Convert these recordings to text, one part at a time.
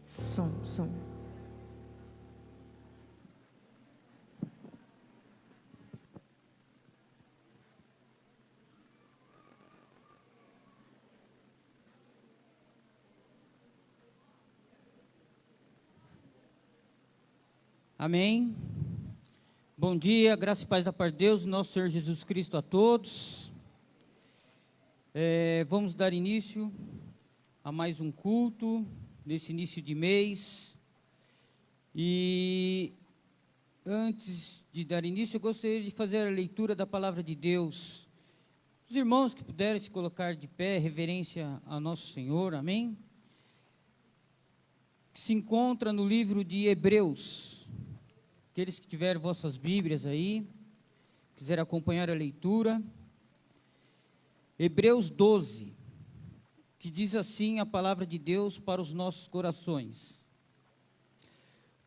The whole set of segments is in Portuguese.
Som. Amém. Bom dia, graça e paz da parte de Deus, nosso Senhor Jesus Cristo a todos. Vamos dar início a mais um culto, nesse início de mês. E antes de dar início, eu gostaria de fazer a leitura da palavra de Deus. Os irmãos que puderem se colocar de pé, reverência a nosso Senhor, amém? Que se encontra no livro de Hebreus. Aqueles que tiverem vossas Bíblias aí, quiserem acompanhar a leitura. Hebreus 12, que diz assim a palavra de Deus para os nossos corações.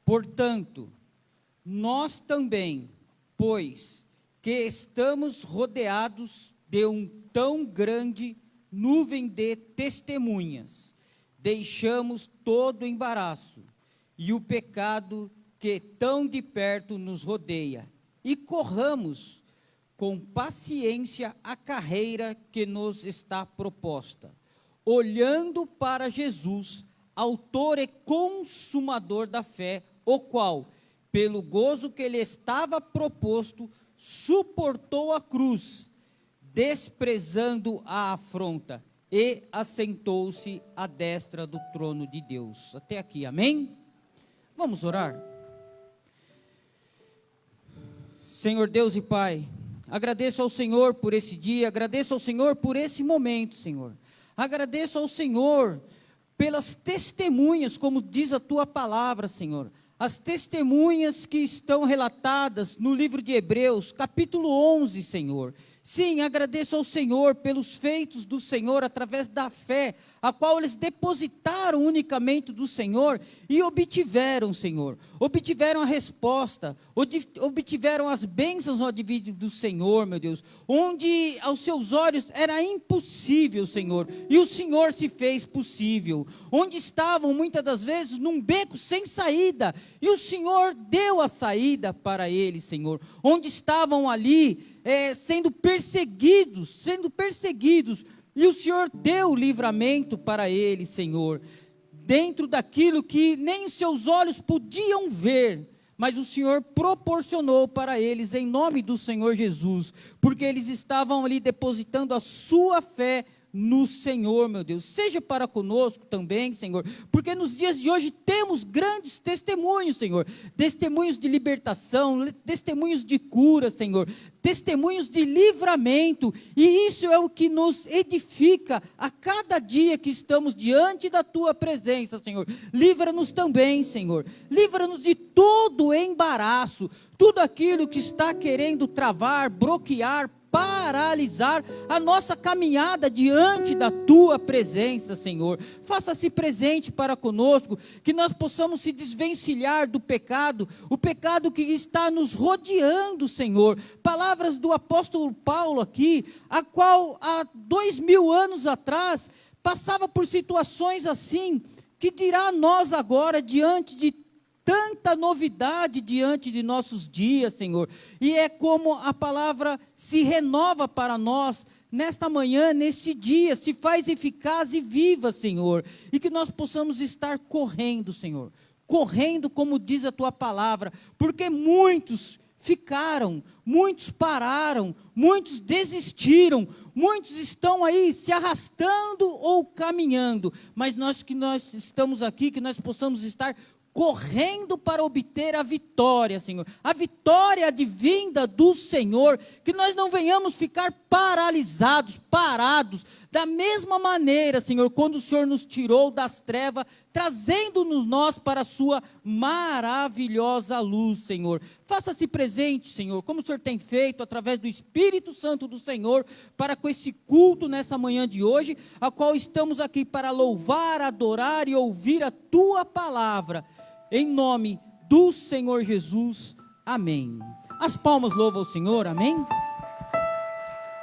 Portanto, nós também, pois que estamos rodeados de um tão grande nuvem de testemunhas, deixamos todo o embaraço e o pecado que tão de perto nos rodeia, e corramos com paciência a carreira que nos está proposta, olhando para Jesus, autor e consumador da fé, o qual, pelo gozo que lhe estava proposto, suportou a cruz, desprezando a afronta, e assentou-se à destra do trono de Deus. Até aqui, amém? Vamos orar? Senhor Deus e Pai, agradeço ao Senhor por esse dia, agradeço ao Senhor por esse momento, Senhor. Agradeço ao Senhor pelas testemunhas, como diz a Tua palavra, Senhor. As testemunhas que estão relatadas no livro de Hebreus, capítulo 11, Senhor. Sim, agradeço ao Senhor pelos feitos do Senhor através da fé, a qual eles depositaram unicamente do Senhor e obtiveram, Senhor. Obtiveram a resposta, obtiveram as bênçãos do Senhor, meu Deus. Onde aos seus olhos era impossível, Senhor, e o Senhor se fez possível. Onde estavam muitas das vezes num beco sem saída, e o Senhor deu a saída para eles, Senhor. Onde estavam ali, sendo perseguidos, e o Senhor deu livramento para eles, Senhor, dentro daquilo que nem os seus olhos podiam ver, mas o Senhor proporcionou para eles, em nome do Senhor Jesus, porque eles estavam ali depositando a sua fé no Senhor, meu Deus. Seja para conosco também, Senhor, porque nos dias de hoje temos grandes testemunhos, Senhor, testemunhos de libertação, testemunhos de cura, Senhor, testemunhos de livramento, e isso é o que nos edifica a cada dia que estamos diante da Tua presença, Senhor. Livra-nos também, Senhor, livra-nos de todo embaraço, tudo aquilo que está querendo travar, bloquear, paralisar a nossa caminhada diante da Tua presença, Senhor. Faça-se presente para conosco, que nós possamos se desvencilhar do pecado, o pecado que está nos rodeando, Senhor. Palavras do apóstolo Paulo aqui, a qual há 2000 anos atrás passava por situações assim, que dirá a nós agora diante de tanta novidade diante de nossos dias, Senhor, e é como a palavra se renova para nós, nesta manhã, neste dia, se faz eficaz e viva, Senhor, e que nós possamos estar correndo, Senhor, correndo como diz a Tua palavra, porque muitos ficaram, muitos pararam, muitos desistiram, muitos estão aí se arrastando ou caminhando, mas nós estamos aqui, que nós possamos estar correndo para obter a vitória, Senhor, a vitória advinda do Senhor, que nós não venhamos ficar paralisados, parados, da mesma maneira, Senhor, quando o Senhor nos tirou das trevas, trazendo-nos nós para a Sua maravilhosa luz, Senhor. Faça-se presente, Senhor, como o Senhor tem feito, através do Espírito Santo do Senhor, para com esse culto nessa manhã de hoje, a qual estamos aqui para louvar, adorar e ouvir a Tua palavra, em nome do Senhor Jesus, amém. As palmas louvam ao Senhor, amém?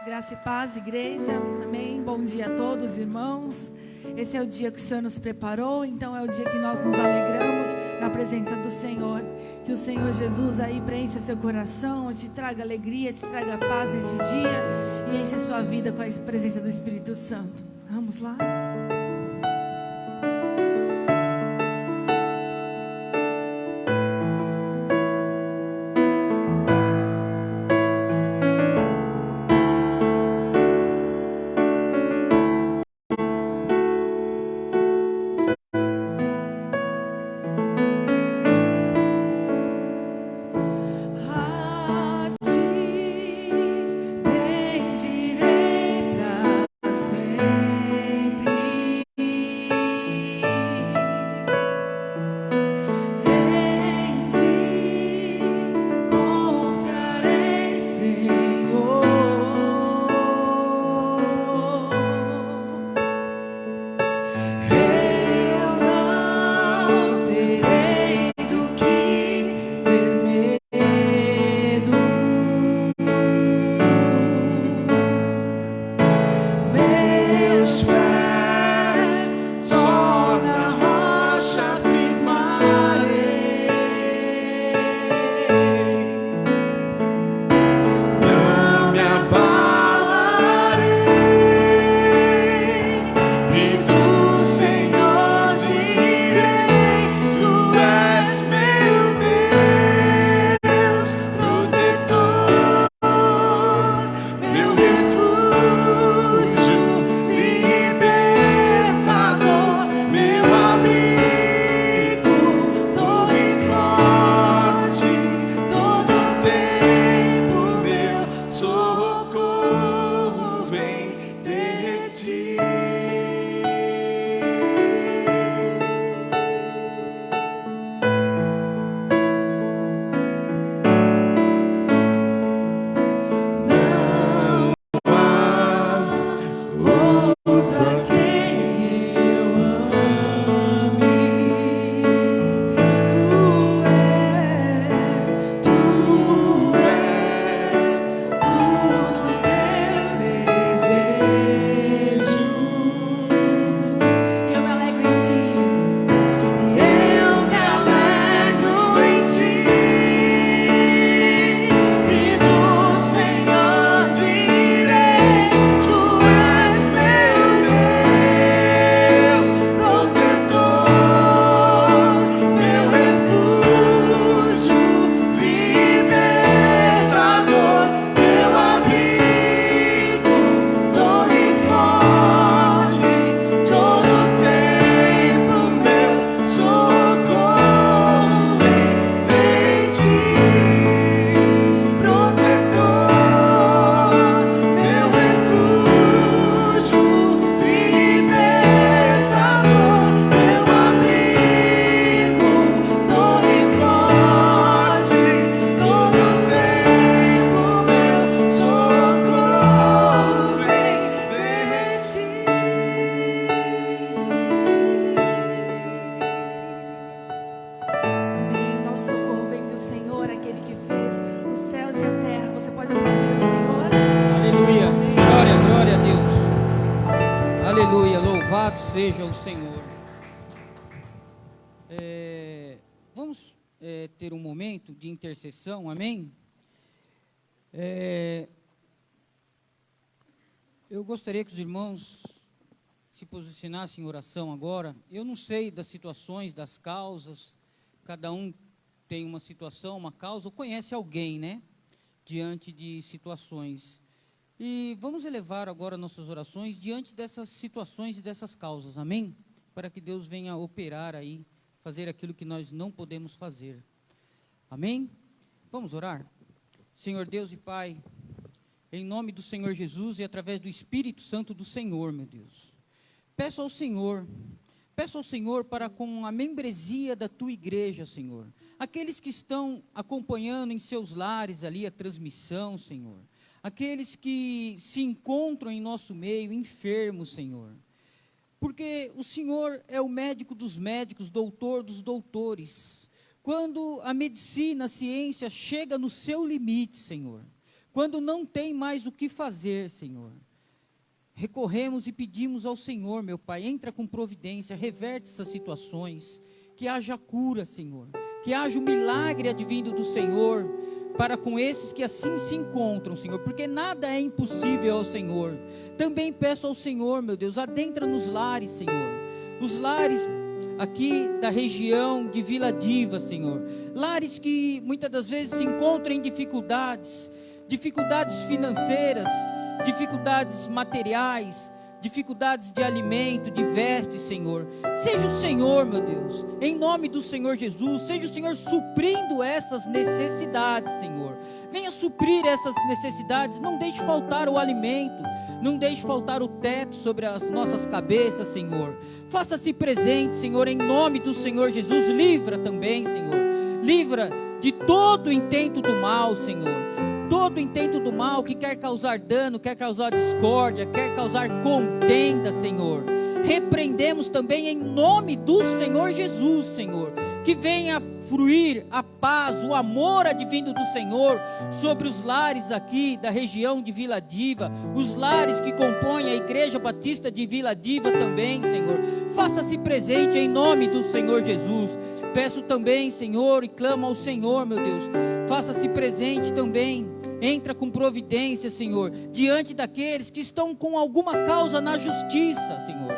Graça e paz, igreja, amém. Bom dia a todos, irmãos. Esse é o dia que o Senhor nos preparou, então é o dia que nós nos alegramos na presença do Senhor. Que o Senhor Jesus aí preencha seu coração, te traga alegria, te traga paz nesse dia e enche a sua vida com a presença do Espírito Santo. Vamos lá? seja o Senhor. Vamos ter um momento de intercessão, amém? Eu gostaria que os irmãos se posicionassem em oração agora. Eu não sei das situações, das causas, cada um tem uma situação, uma causa, ou conhece alguém, né? Diante de situações. E vamos elevar agora nossas orações diante dessas situações e dessas causas, amém? Para que Deus venha operar aí, fazer aquilo que nós não podemos fazer. Amém? Vamos orar? Senhor Deus e Pai, em nome do Senhor Jesus e através do Espírito Santo do Senhor, meu Deus, peço ao Senhor para com a membresia da Tua igreja, Senhor, aqueles que estão acompanhando em seus lares ali a transmissão, Senhor, aqueles que se encontram em nosso meio enfermos, Senhor, porque o Senhor é o médico dos médicos, doutor dos doutores. Quando a medicina, a ciência chega no seu limite, Senhor, quando não tem mais o que fazer, Senhor, recorremos e pedimos ao Senhor, meu Pai, entra com providência, reverte essas situações, que haja cura, Senhor, que haja um milagre advindo do Senhor, para com esses que assim se encontram, Senhor, porque nada é impossível ao Senhor. Também peço ao Senhor, meu Deus, adentra nos lares, Senhor, os lares aqui da região de Vila Diva, Senhor, lares que muitas das vezes se encontram em dificuldades financeiras, dificuldades materiais, dificuldades de alimento, de vestes, Senhor. Seja o Senhor, meu Deus, em nome do Senhor Jesus, seja o Senhor suprindo essas necessidades, Senhor. Venha suprir essas necessidades, não deixe faltar o alimento, não deixe faltar o teto sobre as nossas cabeças, Senhor. Faça-se presente, Senhor, em nome do Senhor Jesus. Livra também, Senhor. Livra de todo intento do mal, Senhor. Todo intento do mal que quer causar dano, quer causar discórdia, quer causar contenda, Senhor. Repreendemos também em nome do Senhor Jesus, Senhor. Que venha fluir a paz, o amor advindo do Senhor sobre os lares aqui da região de Vila Diva, os lares que compõem a Igreja Batista de Vila Diva também, Senhor. Faça-se presente em nome do Senhor Jesus. Peço também, Senhor, e clamo ao Senhor, meu Deus, faça-se presente também, entra com providência, Senhor, diante daqueles que estão com alguma causa na justiça, Senhor.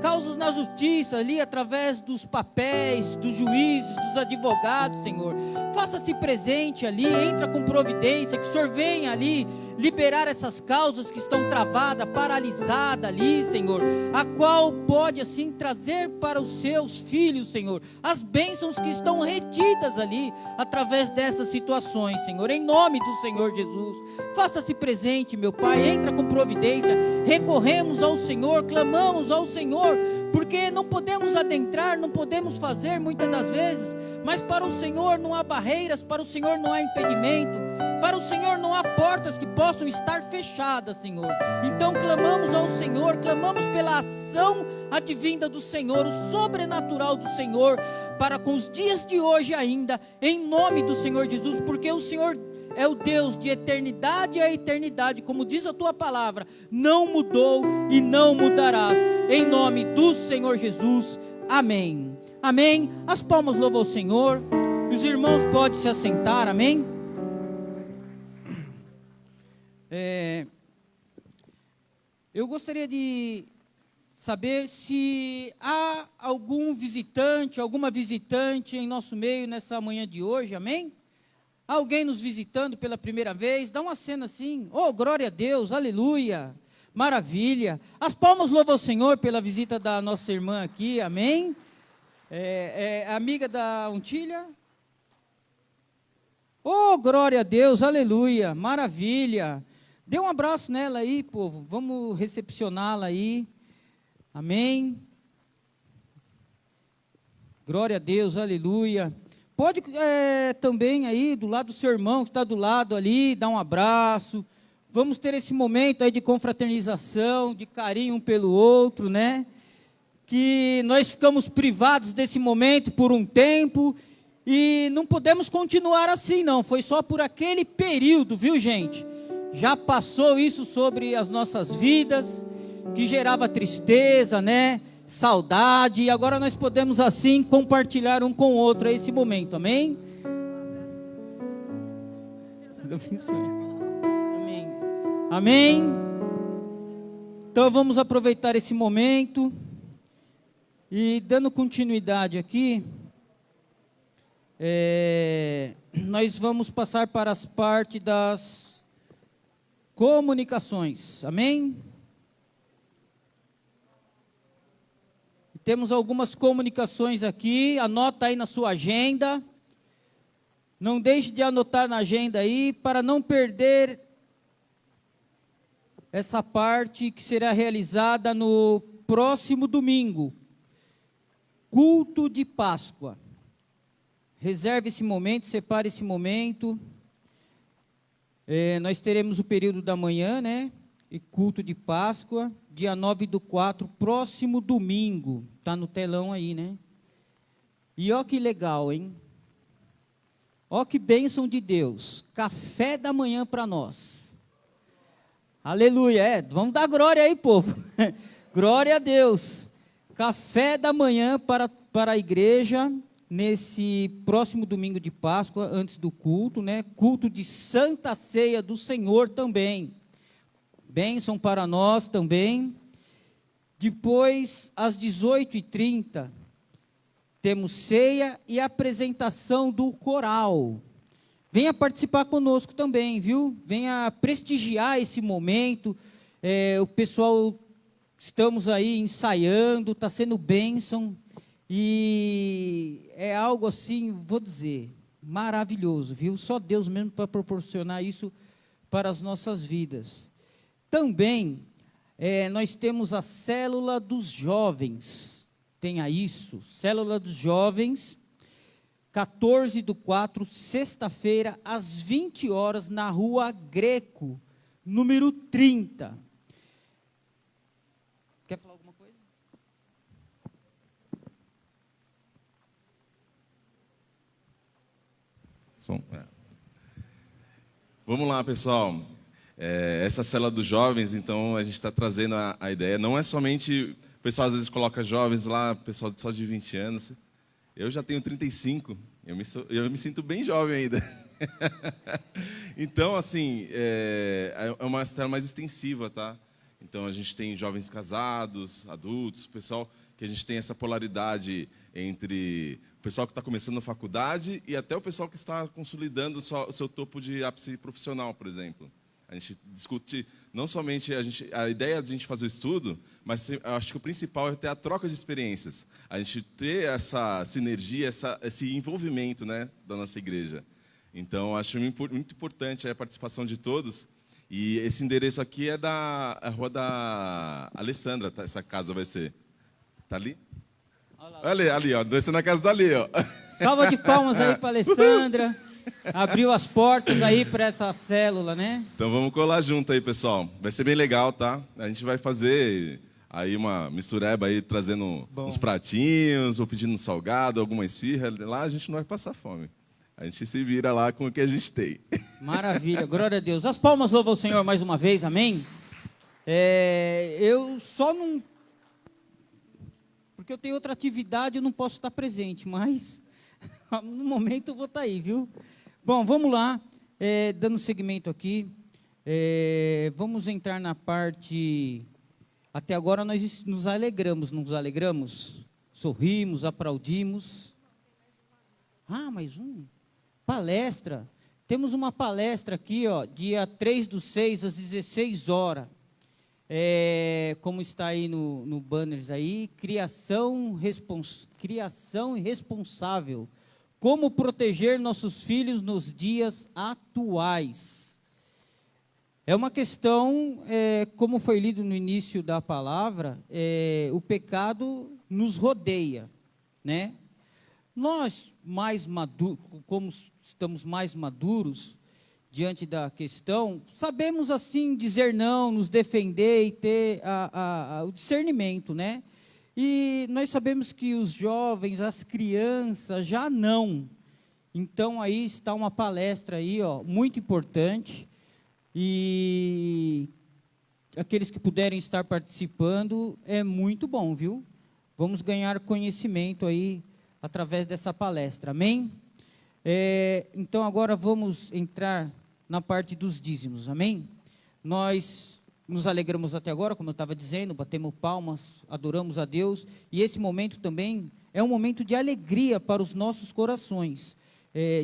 Causas na justiça ali através dos papéis, dos juízes, dos advogados, Senhor. Faça-se presente ali, entra com providência, que o Senhor venha ali liberar essas causas que estão travadas, paralisadas ali, Senhor, a qual pode assim trazer para os seus filhos, Senhor, as bênçãos que estão retidas ali, através dessas situações, Senhor, em nome do Senhor Jesus. Faça-se presente, meu Pai, entra com providência, recorremos ao Senhor, clamamos ao Senhor, porque não podemos adentrar, não podemos fazer muitas das vezes, mas para o Senhor não há barreiras, para o Senhor não há impedimento, para o Senhor não há portas que possam estar fechadas, Senhor. Então clamamos ao Senhor, clamamos pela ação advinda do Senhor, o sobrenatural do Senhor, para com os dias de hoje ainda, em nome do Senhor Jesus, porque o Senhor é o Deus de eternidade a eternidade, como diz a tua palavra, não mudou e não mudarás, em nome do Senhor Jesus, amém. Amém. As palmas louvam ao Senhor, os irmãos podem se assentar, amém. Eu gostaria de saber se há algum visitante, alguma visitante em nosso meio nessa manhã de hoje, amém? Alguém nos visitando pela primeira vez, dá uma cena assim, oh glória a Deus, aleluia, maravilha. As palmas louvam ao Senhor pela visita da nossa irmã aqui, amém? Amiga da Untilha. Oh glória a Deus, aleluia, maravilha. Dê um abraço nela aí, povo. Vamos recepcioná-la aí. Amém. Glória a Deus, aleluia. Pode também aí, do lado do seu irmão, que está do lado ali, dar um abraço. Vamos ter esse momento aí de confraternização, de carinho um pelo outro, né? Que nós ficamos privados desse momento por um tempo e não podemos continuar assim, não. Foi só por aquele período, viu, gente? Já passou isso sobre as nossas vidas, que gerava tristeza, né? Saudade, e agora nós podemos assim compartilhar um com o outro esse momento, amém? Amém. Amém. Então vamos aproveitar esse momento e dando continuidade aqui, nós vamos passar para as partes das comunicações, amém? Temos algumas comunicações aqui, anota aí na sua agenda, não deixe de anotar na agenda aí, para não perder essa parte que será realizada no próximo domingo, culto de Páscoa. Reserve esse momento, separe esse momento. Nós teremos o período da manhã, né? E culto de Páscoa, dia 9/4, próximo domingo. Está no telão aí, né? E ó que legal, hein? Ó que bênção de Deus. Café da manhã para nós. Aleluia. Vamos dar glória aí, povo. Glória a Deus. Café da manhã para a igreja, nesse próximo domingo de Páscoa, antes do culto, né? Culto de Santa Ceia do Senhor também. Bênção para nós também. Depois, às 18h30, temos ceia e apresentação do coral. Venha participar conosco também, viu? Venha prestigiar esse momento. O pessoal, estamos aí ensaiando, está sendo bênção. E é algo assim, vou dizer, maravilhoso, viu? Só Deus mesmo para proporcionar isso para as nossas vidas. Também, nós temos a Célula dos Jovens. Tenha isso, Célula dos Jovens, 14/4, sexta-feira, às 20 horas, na Rua Greco, número 30. Quer falar alguma coisa? Vamos lá, pessoal. Essa célula dos jovens, então, a gente está trazendo a ideia. Não é somente... O pessoal às vezes coloca jovens lá, pessoal só de 20 anos. Eu já tenho 35. Eu me sinto bem jovem ainda. Então, assim, é uma célula mais extensiva, tá? Então, a gente tem jovens casados, adultos, pessoal que a gente tem essa polaridade entre o pessoal que está começando a faculdade e até o pessoal que está consolidando o seu topo de ápice profissional, por exemplo. A gente discute não somente a ideia de a gente fazer o estudo, mas eu acho que o principal é ter a troca de experiências. A gente ter essa sinergia, esse envolvimento, né, da nossa igreja. Então, acho muito importante a participação de todos. E esse endereço aqui é da Rua da Alessandra, tá? Essa casa vai ser. Tá ali? Ali, ó. Descendo na casa dali, ó. Salva de palmas aí para a Alessandra. Abriu as portas aí para essa célula, né? Então vamos colar junto aí, pessoal. Vai ser bem legal, tá? A gente vai fazer aí uma mistureba aí, trazendo uns pratinhos, ou pedindo um salgado, alguma esfirra. Lá a gente não vai passar fome. A gente se vira lá com o que a gente tem. Maravilha, glória a Deus. As palmas louvam o Senhor mais uma vez, amém? Eu só não... Porque eu tenho outra atividade, eu não posso estar presente, mas no momento eu vou estar aí, viu? Bom, vamos lá, dando seguimento aqui, vamos entrar na parte, até agora nós nos alegramos, não nos alegramos? Sorrimos, aplaudimos. Mais um, palestra, temos uma palestra aqui, ó, dia 3/6, às 16 horas, como está aí no banners aí, criação e responsável. Como proteger nossos filhos nos dias atuais. É uma questão, como foi lido no início da palavra, o pecado nos rodeia, né? Nós, mais maduros, como estamos mais maduros diante da questão, sabemos assim dizer não, nos defender e ter o discernimento, né? E nós sabemos que os jovens, as crianças, já não. Então, aí está uma palestra aí, ó, muito importante. E aqueles que puderem estar participando, é muito bom, viu? Vamos ganhar conhecimento aí, através dessa palestra, amém? Então, agora vamos entrar na parte dos dízimos, amém? Nós nos alegramos até agora, como eu estava dizendo, batemos palmas, adoramos a Deus, e esse momento também é um momento de alegria para os nossos corações,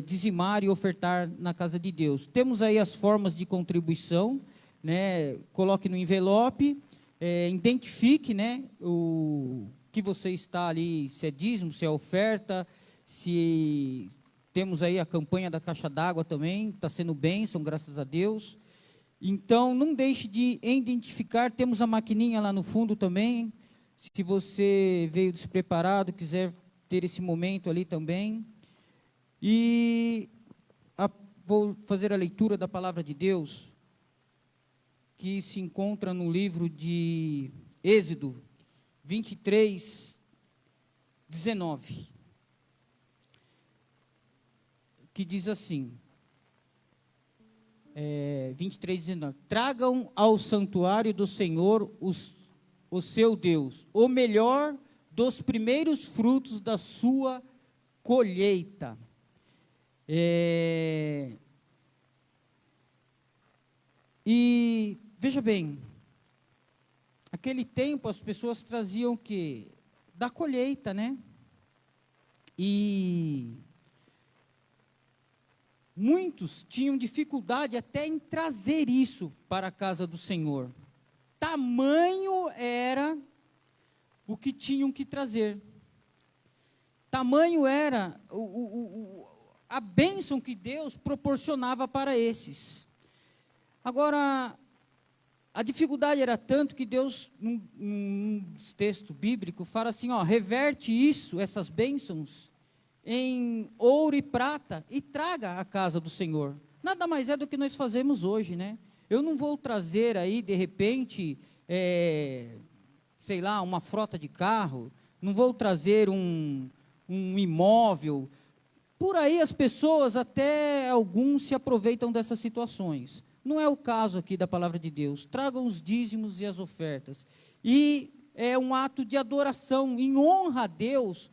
dizimar e ofertar na casa de Deus. Temos aí as formas de contribuição, né? Coloque no envelope, identifique, né, o que você está ali, se é dízimo, se é oferta, se temos aí a campanha da caixa d'água também, está sendo bênção, graças a Deus. Então, não deixe de identificar, temos a maquininha lá no fundo também, se você veio despreparado, quiser ter esse momento ali também. E vou fazer a leitura da palavra de Deus, que se encontra no livro de Êxodo 23:19, que diz assim: 23, 19. Tragam ao santuário do Senhor o seu Deus, o melhor dos primeiros frutos da sua colheita. E veja bem, naquele tempo as pessoas traziam o quê? Da colheita, né? E muitos tinham dificuldade até em trazer isso para a casa do Senhor. Tamanho era o que tinham que trazer. Tamanho era a bênção que Deus proporcionava para esses. Agora, a dificuldade era tanto que Deus, num texto bíblico, fala assim, reverte isso, essas bênçãos, em ouro e prata, e traga à casa do Senhor. Nada mais é do que nós fazemos hoje, né? Eu não vou trazer aí, de repente, sei lá, uma frota de carro, não vou trazer um imóvel. Por aí as pessoas, até alguns, se aproveitam dessas situações. Não é o caso aqui da palavra de Deus. Tragam os dízimos e as ofertas. E é um ato de adoração, em honra a Deus,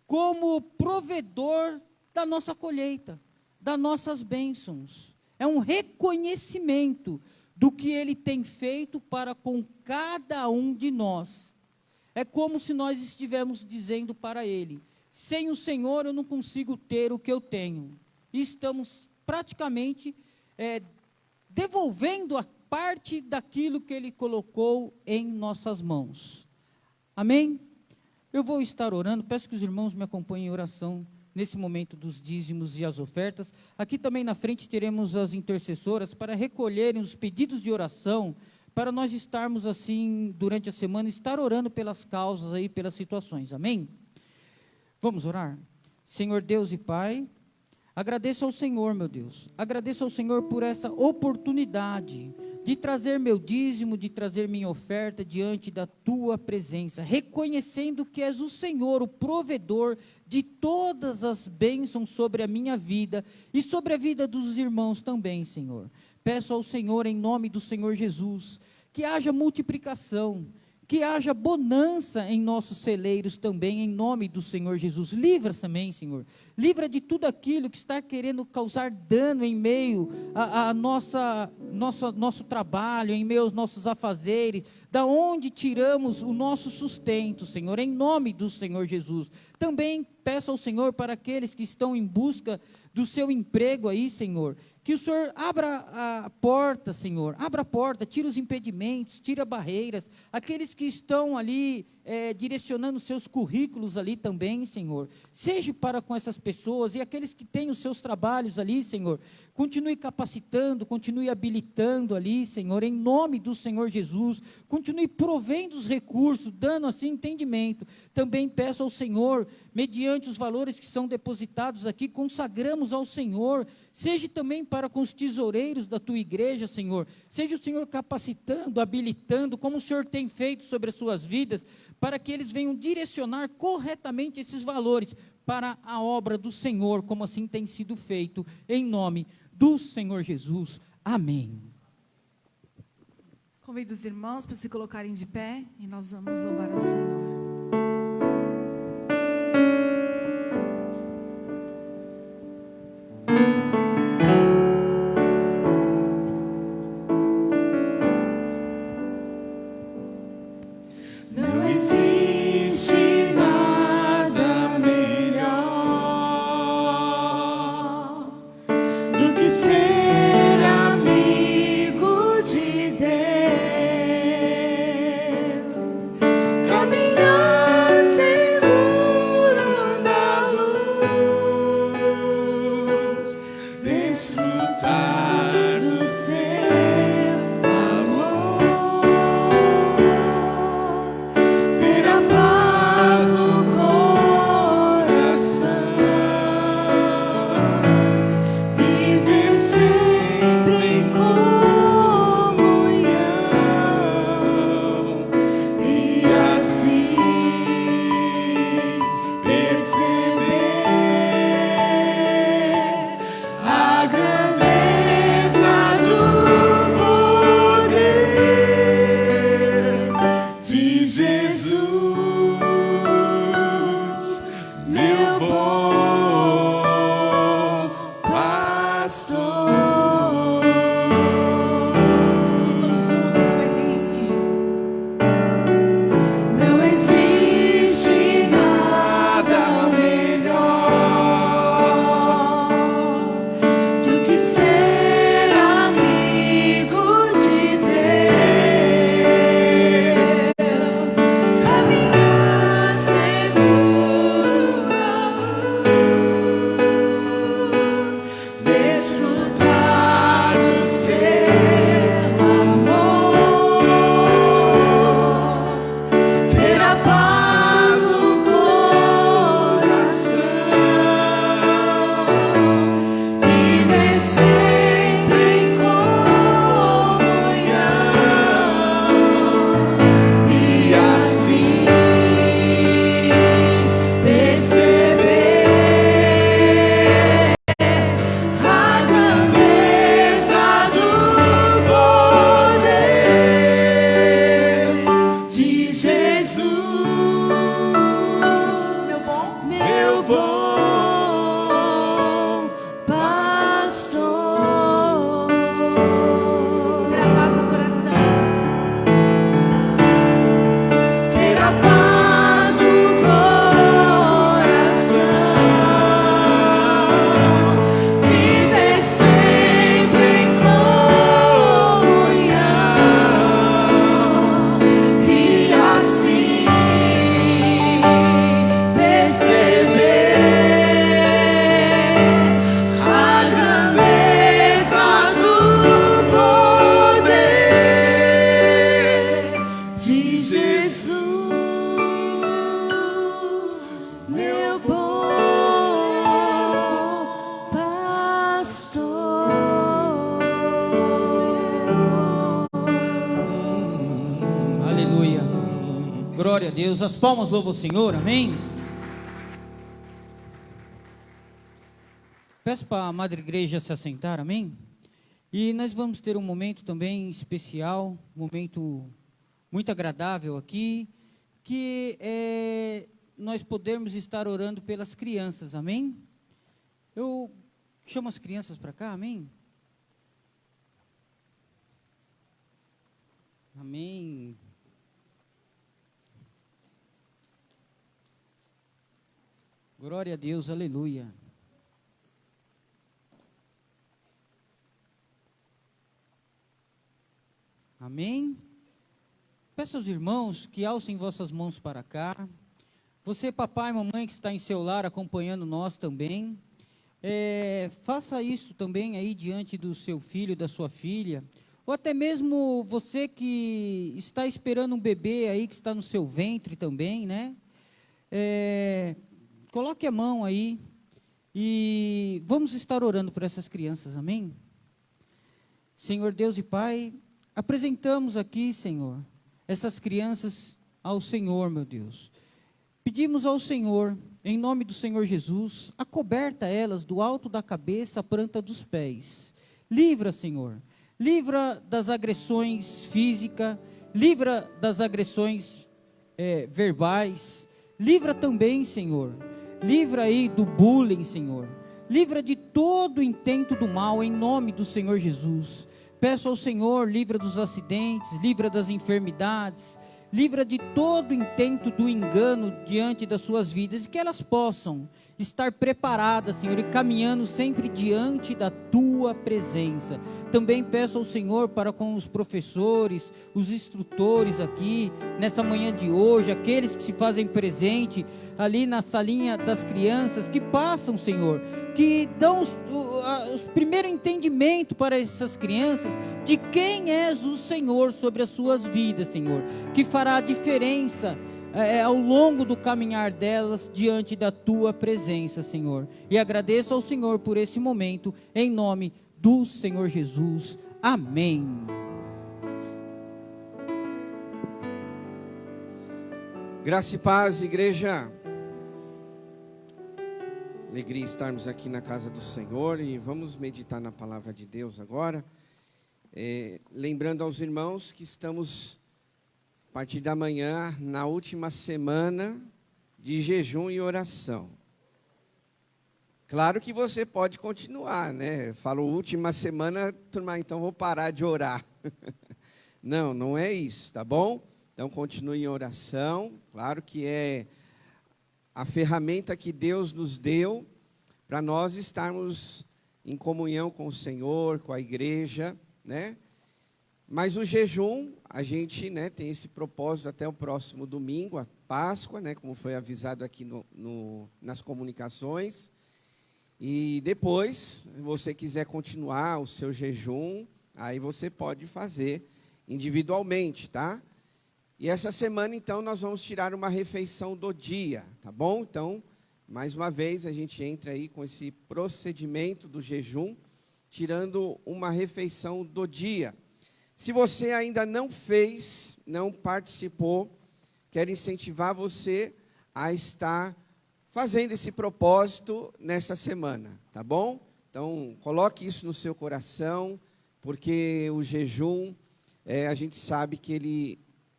como provedor da nossa colheita, das nossas bênçãos. É um reconhecimento do que Ele tem feito para com cada um de nós. É como se nós estivéssemos dizendo para Ele, sem o Senhor eu não consigo ter o que eu tenho. E estamos praticamente devolvendo a parte daquilo que Ele colocou em nossas mãos. Amém? Eu vou estar orando, peço que os irmãos me acompanhem em oração nesse momento dos dízimos e as ofertas. Aqui também na frente teremos as intercessoras para recolherem os pedidos de oração, para nós estarmos assim, durante a semana, estar orando pelas causas aí, pelas situações. Amém? Vamos orar? Senhor Deus e Pai, agradeço ao Senhor, meu Deus, agradeço ao Senhor por essa oportunidade de trazer meu dízimo, de trazer minha oferta diante da Tua presença, reconhecendo que és o Senhor, o provedor de todas as bênçãos sobre a minha vida e sobre a vida dos irmãos também, Senhor. Peço ao Senhor, em nome do Senhor Jesus, que haja multiplicação, que haja bonança em nossos celeiros também, em nome do Senhor Jesus. Livra também, Senhor. Livra de tudo aquilo que está querendo causar dano em meio a nosso trabalho, em meio aos nossos afazeres, da onde tiramos o nosso sustento, Senhor, em nome do Senhor Jesus. Também peço ao Senhor para aqueles que estão em busca do seu emprego aí, Senhor, que o Senhor abra a porta, Senhor, abra a porta, tira os impedimentos, tira barreiras, aqueles que estão ali direcionando seus currículos ali também, Senhor, seja para com essas pessoas e aqueles que têm os seus trabalhos ali, Senhor, continue capacitando, continue habilitando ali, Senhor, em nome do Senhor Jesus, continue provendo os recursos, dando assim entendimento. Também peço ao Senhor, mediante os valores que são depositados aqui, consagramos ao Senhor, seja também para com os tesoureiros da Tua igreja, Senhor, seja o Senhor capacitando, habilitando, como o Senhor tem feito sobre as suas vidas, para que eles venham direcionar corretamente esses valores para a obra do Senhor, como assim tem sido feito, em nome do Senhor Jesus. Amém. Convido os irmãos para se colocarem de pé e nós vamos louvar ao Senhor. paz do coração, viver sempre em comunhão e assim perceber a grandeza do poder de Jesus, meu bom pastor. Aleluia. Glória a Deus. As palmas louvam o Senhor. Amém. Peço para a Madre Igreja se assentar. Amém. E nós vamos ter um momento também especial, um momento muito agradável aqui, que é nós podermos estar orando pelas crianças. Amém. Eu chamo as crianças para cá. Amém. Amém. Glória a Deus, aleluia. Amém. Peço aos irmãos que alcem vossas mãos para cá. Você, papai e mamãe que está em seu lar acompanhando nós também, faça isso também aí diante do seu filho, da sua filha, ou até mesmo você que está esperando um bebê aí que está no seu ventre também, né? Coloque a mão aí e vamos estar orando por essas crianças, amém? Senhor Deus e Pai, apresentamos aqui, Senhor, essas crianças ao Senhor, meu Deus. Pedimos ao Senhor, em nome do Senhor Jesus, acoberta elas do alto da cabeça à planta dos pés. Livra, Senhor, livra das agressões físicas, livra das agressões verbais, livra também, Senhor, livra aí do bullying, Senhor, livra de todo o intento do mal, em nome do Senhor Jesus. Peço ao Senhor, livra dos acidentes, livra das enfermidades, livra de todo o intento do engano diante das suas vidas, e que elas possam estar preparadas, Senhor, e caminhando sempre diante da Tua presença. Também peço ao Senhor para com os professores, os instrutores aqui, nessa manhã de hoje, aqueles que se fazem presente ali na salinha das crianças, que passam, Senhor, que dão os primeiro entendimento para essas crianças, de quem és o Senhor sobre as suas vidas, Senhor, que fará a diferença ao longo do caminhar delas diante da Tua presença, Senhor. E agradeço ao Senhor por esse momento, em nome do Senhor Jesus. Amém. Graça e paz, igreja. Alegria estarmos aqui na casa do Senhor e vamos meditar na palavra de Deus agora. Lembrando aos irmãos que estamos, a partir da manhã, na última semana de jejum e oração. Claro que você pode continuar, né? Falo última semana, turma, então vou parar de orar. Não, não é isso, tá bom? Então continue em oração. Claro que é a ferramenta que Deus nos deu para nós estarmos em comunhão com o Senhor, com a igreja, né? Mas o jejum, a gente, né, tem esse propósito até o próximo domingo, a Páscoa, né, como foi avisado aqui nas comunicações. E depois, se você quiser continuar o seu jejum, aí você pode fazer individualmente, tá? E essa semana, então, nós vamos tirar uma refeição do dia, tá bom? Então, mais uma vez, a gente entra aí com esse procedimento do jejum, tirando uma refeição do dia. Se você ainda não fez, não participou, quero incentivar você a estar fazendo esse propósito nessa semana, tá bom? Então, coloque isso no seu coração, porque o jejum, a gente sabe que ele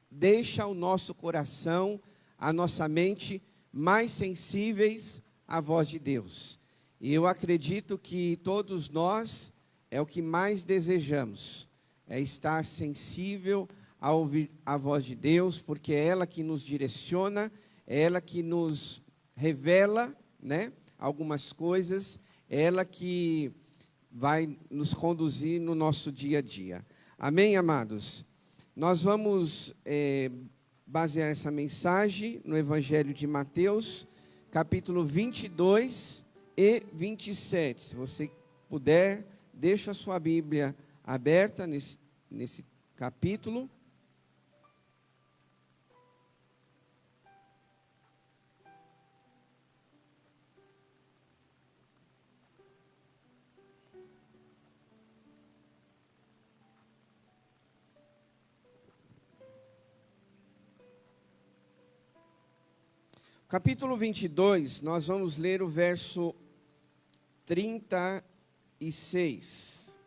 deixa o nosso coração, a nossa mente mais sensíveis à voz de Deus. E eu acredito que todos nós, é o que mais desejamos, é estar sensível a ouvir a voz de Deus, porque é ela que nos direciona, é ela que nos revela, né, algumas coisas, é ela que vai nos conduzir no nosso dia a dia. Amém, amados? Nós vamos basear essa mensagem no Evangelho de Mateus, capítulo 22 e 27. Se você puder, deixa a sua Bíblia aberta nesse capítulo. Capítulo 22, nós vamos ler o verso 36.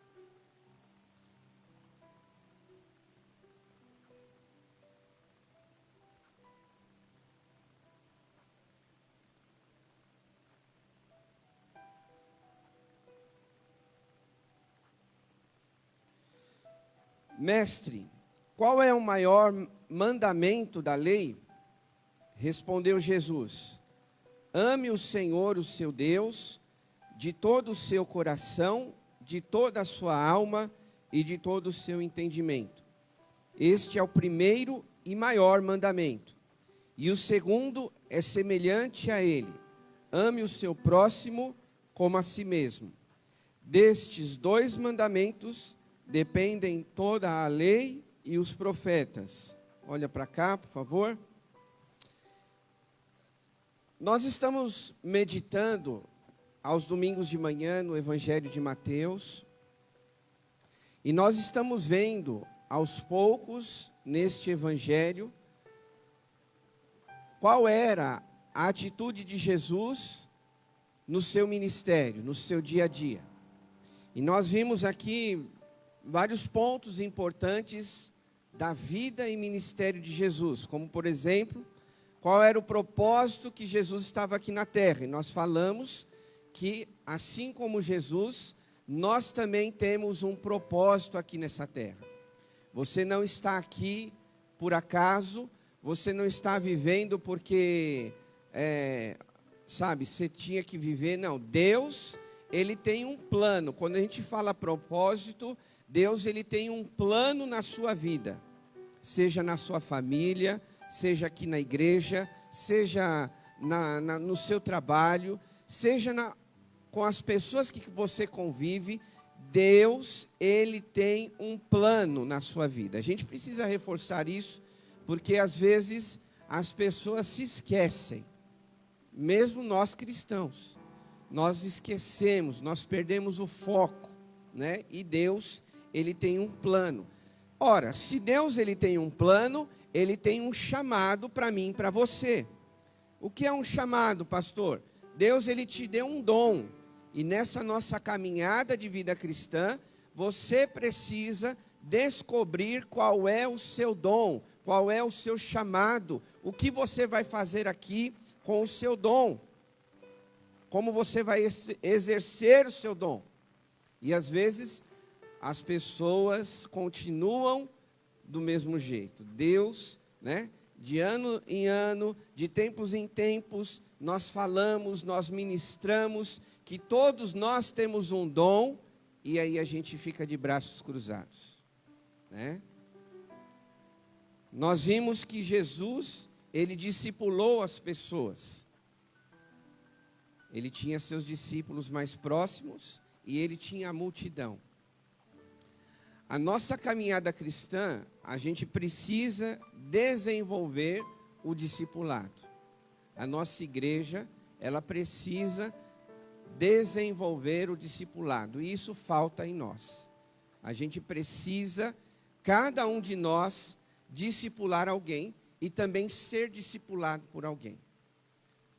Mestre, qual é o maior mandamento da lei? Respondeu Jesus: ame o Senhor, o seu Deus, de todo o seu coração, de toda a sua alma e de todo o seu entendimento. Este é o primeiro e maior mandamento. E o segundo é semelhante a ele: ame o seu próximo como a si mesmo. Destes dois mandamentos dependem toda a lei e os profetas. Olha para cá, por favor. Nós estamos meditando aos domingos de manhã no Evangelho de Mateus, e nós estamos vendo aos poucos neste Evangelho qual era a atitude de Jesus no seu ministério, no seu dia a dia. E nós vimos aqui vários pontos importantes da vida e ministério de Jesus, como por exemplo, qual era o propósito que Jesus estava aqui na terra. E nós falamos que, assim como Jesus, nós também temos um propósito aqui nessa terra. Você não está aqui por acaso, você não está vivendo porque, você tinha que viver. Não, Deus, Ele tem um plano. Quando a gente fala propósito, Deus, Ele tem um plano na sua vida. Seja na sua família, seja aqui na igreja, seja no seu trabalho, seja com as pessoas que você convive, Deus, Ele tem um plano na sua vida. A gente precisa reforçar isso, porque às vezes as pessoas se esquecem, mesmo nós cristãos, nós esquecemos, nós perdemos o foco, né? E Deus, Ele tem um plano. Ora, se Deus, Ele tem um plano, Ele tem um chamado para mim e para você. O que é um chamado, pastor? Deus, Ele te deu um dom. E nessa nossa caminhada de vida cristã, você precisa descobrir qual é o seu dom, qual é o seu chamado, o que você vai fazer aqui com o seu dom, como você vai exercer o seu dom. E às vezes as pessoas continuam do mesmo jeito. Deus, né, de ano em ano, de tempos em tempos, nós falamos, nós ministramos que todos nós temos um dom, e aí a gente fica de braços cruzados, né? Nós vimos que Jesus, Ele discipulou as pessoas. Ele tinha seus discípulos mais próximos e Ele tinha a multidão. A nossa caminhada cristã, a gente precisa desenvolver o discipulado. A nossa igreja, ela precisa desenvolver o discipulado. E isso falta em nós. A gente precisa, cada um de nós, discipular alguém e também ser discipulado por alguém.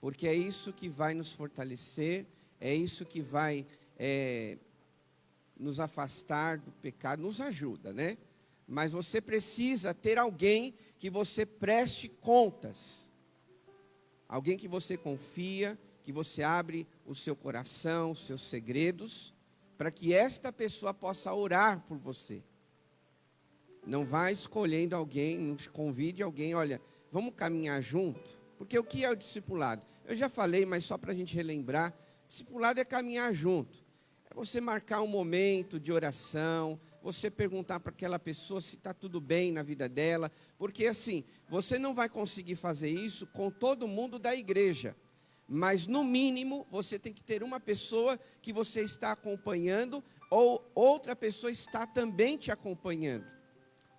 Porque é isso que vai nos fortalecer, é isso que vai nos afastar do pecado, nos ajuda, né? Mas você precisa ter alguém que você preste contas. Alguém que você confia, que você abre o seu coração, os seus segredos, para que esta pessoa possa orar por você. Não vá escolhendo alguém, não convide alguém, olha, vamos caminhar junto. Porque o que é o discipulado? Eu já falei, mas só para a gente relembrar, discipulado é caminhar junto. É você marcar um momento de oração, você perguntar para aquela pessoa se está tudo bem na vida dela, porque assim, você não vai conseguir fazer isso com todo mundo da igreja, mas no mínimo você tem que ter uma pessoa que você está acompanhando, ou outra pessoa está também te acompanhando,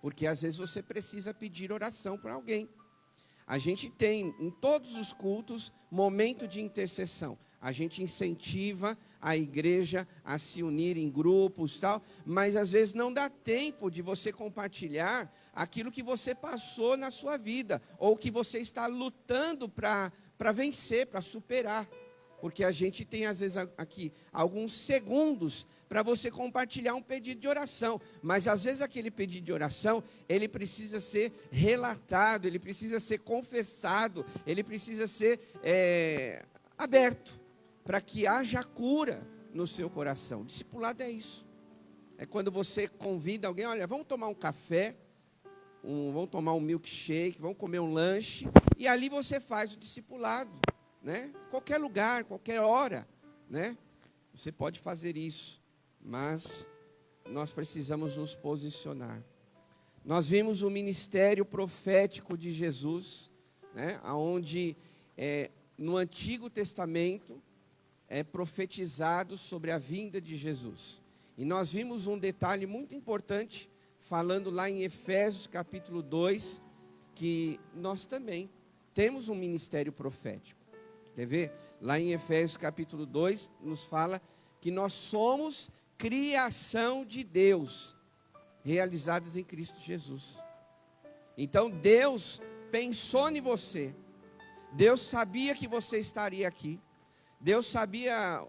porque às vezes você precisa pedir oração para alguém. A gente tem em todos os cultos momento de intercessão. A gente incentiva a igreja a se unir em grupos, tal, mas às vezes não dá tempo de você compartilhar aquilo que você passou na sua vida, ou que você está lutando para vencer, para superar. Porque a gente tem às vezes aqui alguns segundos para você compartilhar um pedido de oração, mas às vezes aquele pedido de oração, ele precisa ser relatado, ele precisa ser confessado, ele precisa ser aberto, para que haja cura no seu coração. Discipulado é isso. É quando você convida alguém, olha, vamos tomar um café, vamos tomar um milkshake, vamos comer um lanche, e ali você faz o discipulado, né? Qualquer lugar, qualquer hora, né? Você pode fazer isso, mas nós precisamos nos posicionar. Nós vimos o ministério profético de Jesus, né? Onde no Antigo Testamento é profetizado sobre a vinda de Jesus. E nós vimos um detalhe muito importante, falando lá em Efésios capítulo 2, que nós também temos um ministério profético. Quer ver? Lá em Efésios capítulo 2, nos fala que nós somos criação de Deus, realizadas em Cristo Jesus. Então Deus pensou em você, Deus sabia que você estaria aqui, Deus sabia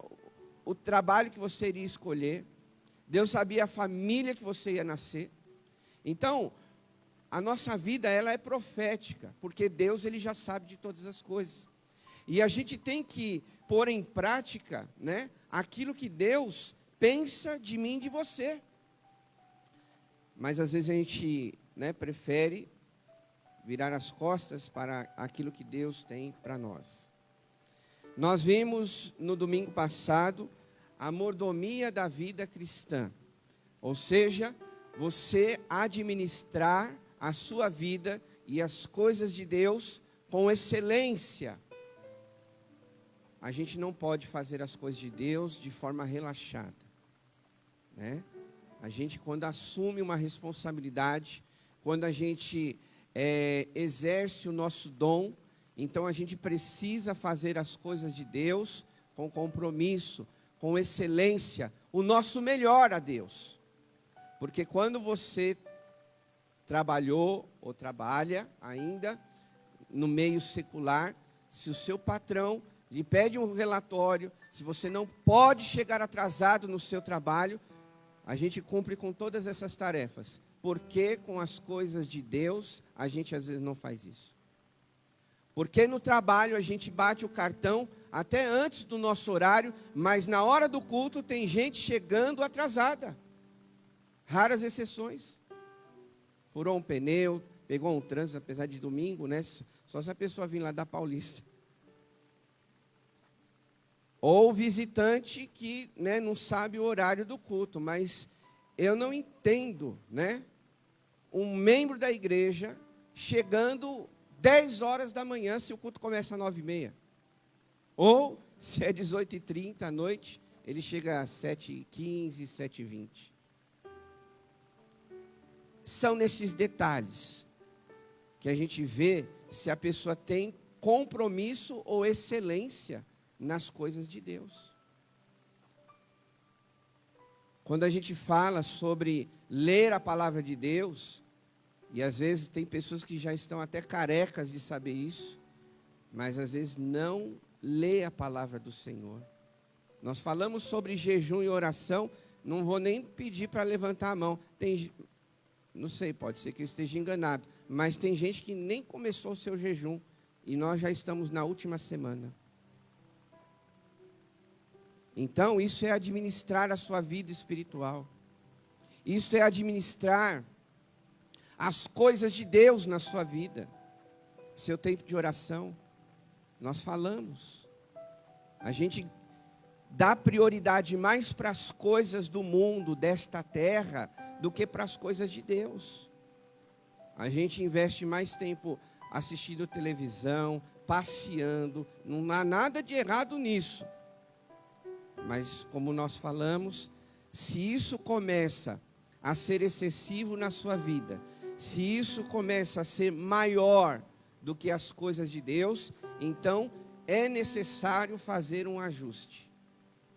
o trabalho que você iria escolher, Deus sabia a família que você ia nascer. Então, a nossa vida, ela é profética, porque Deus, ele já sabe de todas as coisas. E a gente tem que pôr em prática, né, aquilo que Deus pensa de mim e de você. Mas às vezes a gente, né, prefere virar as costas para aquilo que Deus tem para nós. Nós vimos no domingo passado a mordomia da vida cristã, ou seja, você administrar a sua vida e as coisas de Deus com excelência. A gente não pode fazer as coisas de Deus de forma relaxada, né? A gente, quando assume uma responsabilidade, quando a gente exerce o nosso dom, então a gente precisa fazer as coisas de Deus com compromisso, com excelência, o nosso melhor a Deus. Porque quando você trabalhou ou trabalha ainda no meio secular, se o seu patrão lhe pede um relatório, se você não pode chegar atrasado no seu trabalho, a gente cumpre com todas essas tarefas. Porque com as coisas de Deus, a gente às vezes não faz isso. Porque no trabalho a gente bate o cartão até antes do nosso horário, mas na hora do culto tem gente chegando atrasada. Raras exceções. Furou um pneu, pegou um trânsito, apesar de domingo, né? Só se a pessoa vir lá da Paulista. Ou visitante que, né, não sabe o horário do culto, mas eu não entendo, né, um membro da igreja chegando 10 horas da manhã se o culto começa às 9h30. Ou, se é 18h30 à noite, ele chega às 7h15, 7h20. São nesses detalhes que a gente vê se a pessoa tem compromisso ou excelência nas coisas de Deus. Quando a gente fala sobre ler a palavra de Deus, e às vezes tem pessoas que já estão até carecas de saber isso, mas às vezes não lê a palavra do Senhor. Nós falamos sobre jejum e oração, não vou nem pedir para levantar a mão. Não sei, pode ser que eu esteja enganado, mas tem gente que nem começou o seu jejum, e nós já estamos na última semana. Então, isso é administrar a sua vida espiritual. Isso é administrar as coisas de Deus na sua vida. Seu tempo de oração, nós falamos. A gente dá prioridade mais para as coisas do mundo, desta terra, do que para as coisas de Deus. A gente investe mais tempo assistindo televisão, passeando, não há nada de errado nisso. Mas como nós falamos, se isso começa a ser excessivo na sua vida, se isso começa a ser maior do que as coisas de Deus, então é necessário fazer um ajuste.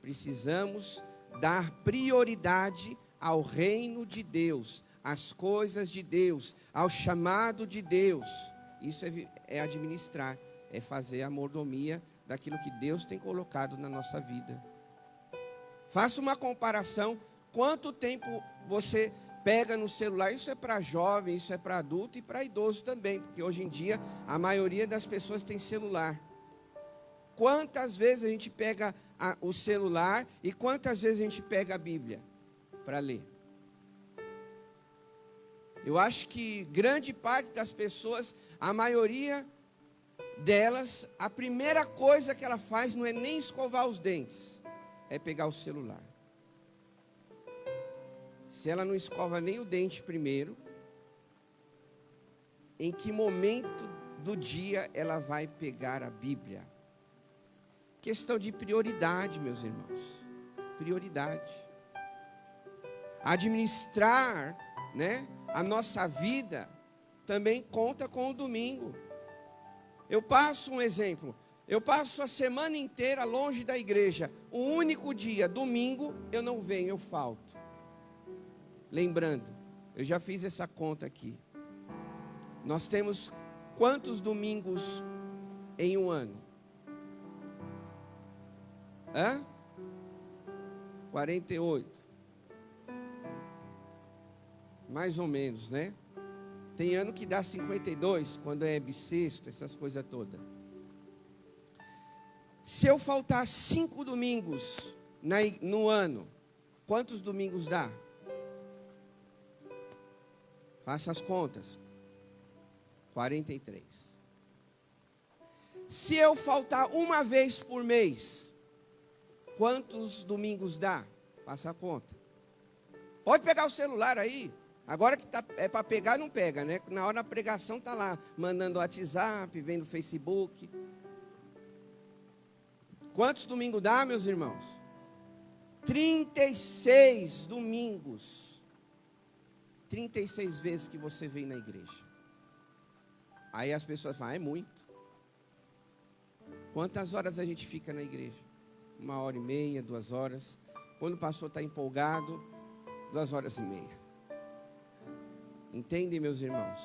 Precisamos dar prioridade ao reino de Deus, às coisas de Deus, ao chamado de Deus. Isso é administrar, é fazer a mordomia daquilo que Deus tem colocado na nossa vida. Faça uma comparação, quanto tempo você pega no celular. Isso é para jovem, isso é para adulto e para idoso também, porque hoje em dia a maioria das pessoas tem celular. Quantas vezes a gente pega o celular e quantas vezes a gente pega a Bíblia para ler? Eu acho que grande parte das pessoas, a maioria delas, a primeira coisa que ela faz não é nem escovar os dentes, é pegar o celular. Se ela não escova nem o dente primeiro, em que momento do dia ela vai pegar a Bíblia? Questão de prioridade, meus irmãos. Prioridade. Administrar, né, a nossa vida também conta com o domingo. Eu passo um exemplo. Eu passo a semana inteira longe da igreja. O único dia, domingo, eu não venho, eu falto. Lembrando, eu já fiz essa conta aqui. Nós temos quantos domingos em um ano? 48. Mais ou menos, né? Tem ano que dá 52, quando é bissexto, essas coisas todas. Se eu faltar 5 domingos no ano, quantos domingos dá? Faça as contas. 43. Se eu faltar uma vez por mês, quantos domingos dá? Faça a conta. Pode pegar o celular aí. Agora que é para pegar, não pega, né? Na hora da pregação está lá, mandando WhatsApp, vendo Facebook. Quantos domingos dá, meus irmãos? 36 domingos. 36 vezes que você vem na igreja. Aí as pessoas falam, é muito. Quantas horas a gente fica na igreja? 1h30, 2 horas. Quando o pastor está empolgado, 2h30. Entendem, meus irmãos?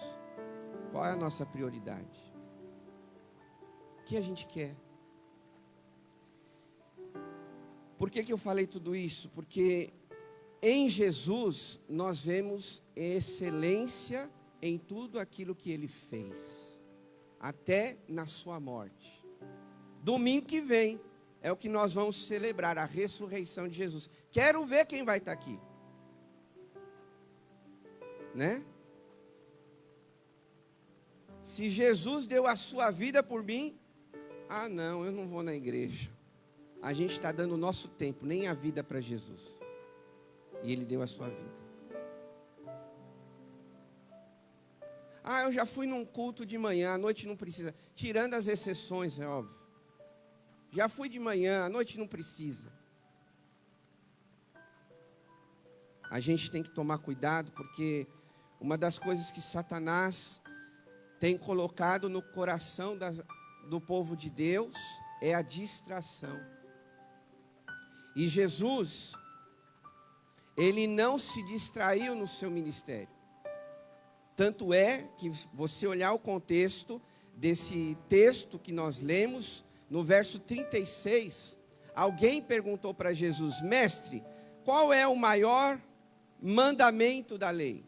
Qual é a nossa prioridade? O que a gente quer? Por que eu falei tudo isso? Porque em Jesus nós vemos excelência em tudo aquilo que Ele fez, até na sua morte. Domingo que vem é o que nós vamos celebrar, a ressurreição de Jesus. Quero ver quem vai estar aqui, né? Se Jesus deu a sua vida por mim, não, eu não vou na igreja. A gente está dando o nosso tempo, nem a vida para Jesus. E Ele deu a sua vida. Eu já fui num culto de manhã, à noite não precisa. Tirando as exceções, é óbvio. Já fui de manhã, à noite não precisa. A gente tem que tomar cuidado, porque uma das coisas que Satanás tem colocado no coração do povo de Deus é a distração. E Jesus, Ele não se distraiu no seu ministério. Tanto é que, você olhar o contexto desse texto que nós lemos, no verso 36, alguém perguntou para Jesus, mestre, qual é o maior mandamento da lei?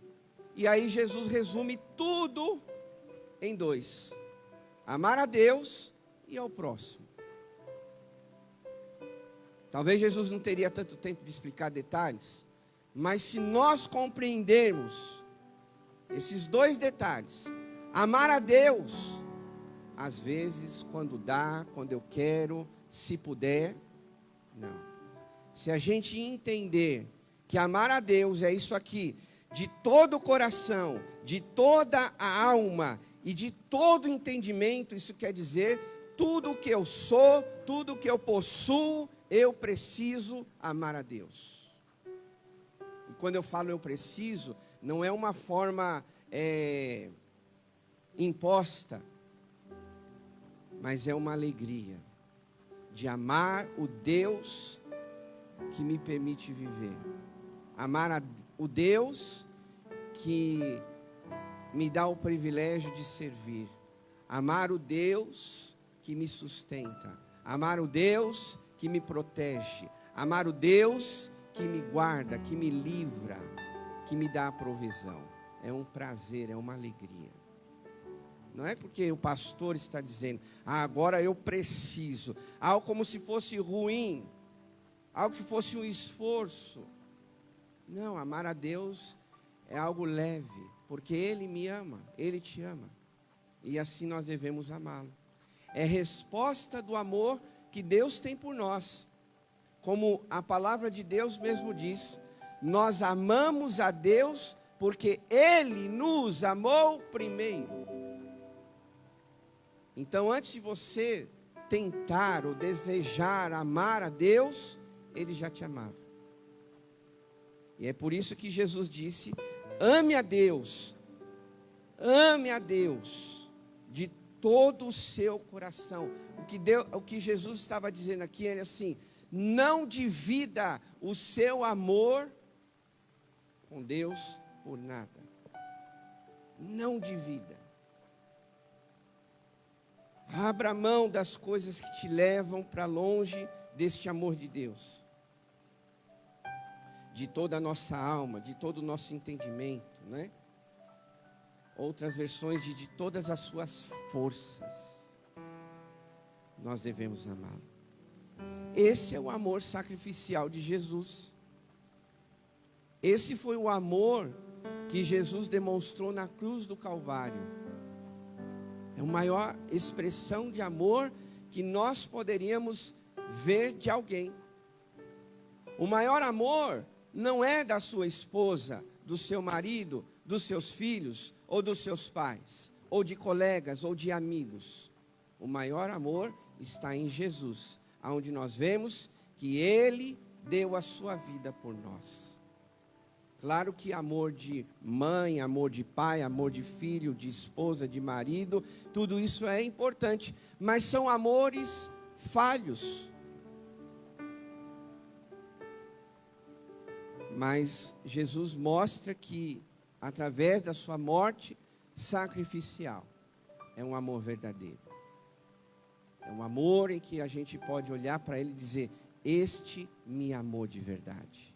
E aí Jesus resume tudo em 2: amar a Deus e ao próximo. Talvez Jesus não teria tanto tempo de explicar detalhes, mas se nós compreendermos Esses dois detalhes. Amar a Deus, às vezes, quando dá, quando eu quero, se puder. Não. Se a gente entender que amar a Deus é isso aqui, de todo o coração, de toda a alma e de todo o entendimento, isso quer dizer, tudo o que eu sou, tudo o que eu possuo, eu preciso amar a Deus. E quando eu falo eu preciso, não é uma forma imposta, mas é uma alegria de amar o Deus que me permite viver. Amar o Deus que me dá o privilégio de servir. Amar o Deus que me sustenta. Amar o Deus que me protege. Amar o Deus que me guarda, que me livra, que me dá a provisão. É um prazer, é uma alegria. Não é porque o pastor está dizendo, agora eu preciso. Algo como se fosse ruim. Algo que fosse um esforço. Não, amar a Deus é algo leve, porque Ele me ama, Ele te ama. E assim nós devemos amá-lo. É resposta do amor que Deus tem por nós. Como a palavra de Deus mesmo diz, nós amamos a Deus porque Ele nos amou primeiro. Então, antes de você tentar ou desejar amar a Deus, Ele já te amava. E é por isso que Jesus disse, ame a Deus de todo o seu coração. O que Jesus estava dizendo aqui é assim, não divida o seu amor com Deus por nada. Não divida. Abra mão das coisas que te levam para longe deste amor de Deus. De toda a nossa alma, de todo o nosso entendimento, né? Outras versões de todas as suas forças. Nós devemos amá-lo. Esse é o amor sacrificial de Jesus. Esse foi o amor que Jesus demonstrou na cruz do Calvário. É a maior expressão de amor que nós poderíamos ver de alguém. O maior amor não é da sua esposa, do seu marido, dos seus filhos, ou dos seus pais, ou de colegas, ou de amigos. O maior amor está em Jesus, onde nós vemos que Ele deu a sua vida por nós. Claro que amor de mãe, amor de pai, amor de filho, de esposa, de marido, tudo isso é importante, mas são amores falhos. Mas Jesus mostra que, através da sua morte sacrificial, é um amor verdadeiro. É um amor em que a gente pode olhar para Ele e dizer, este me amou de verdade.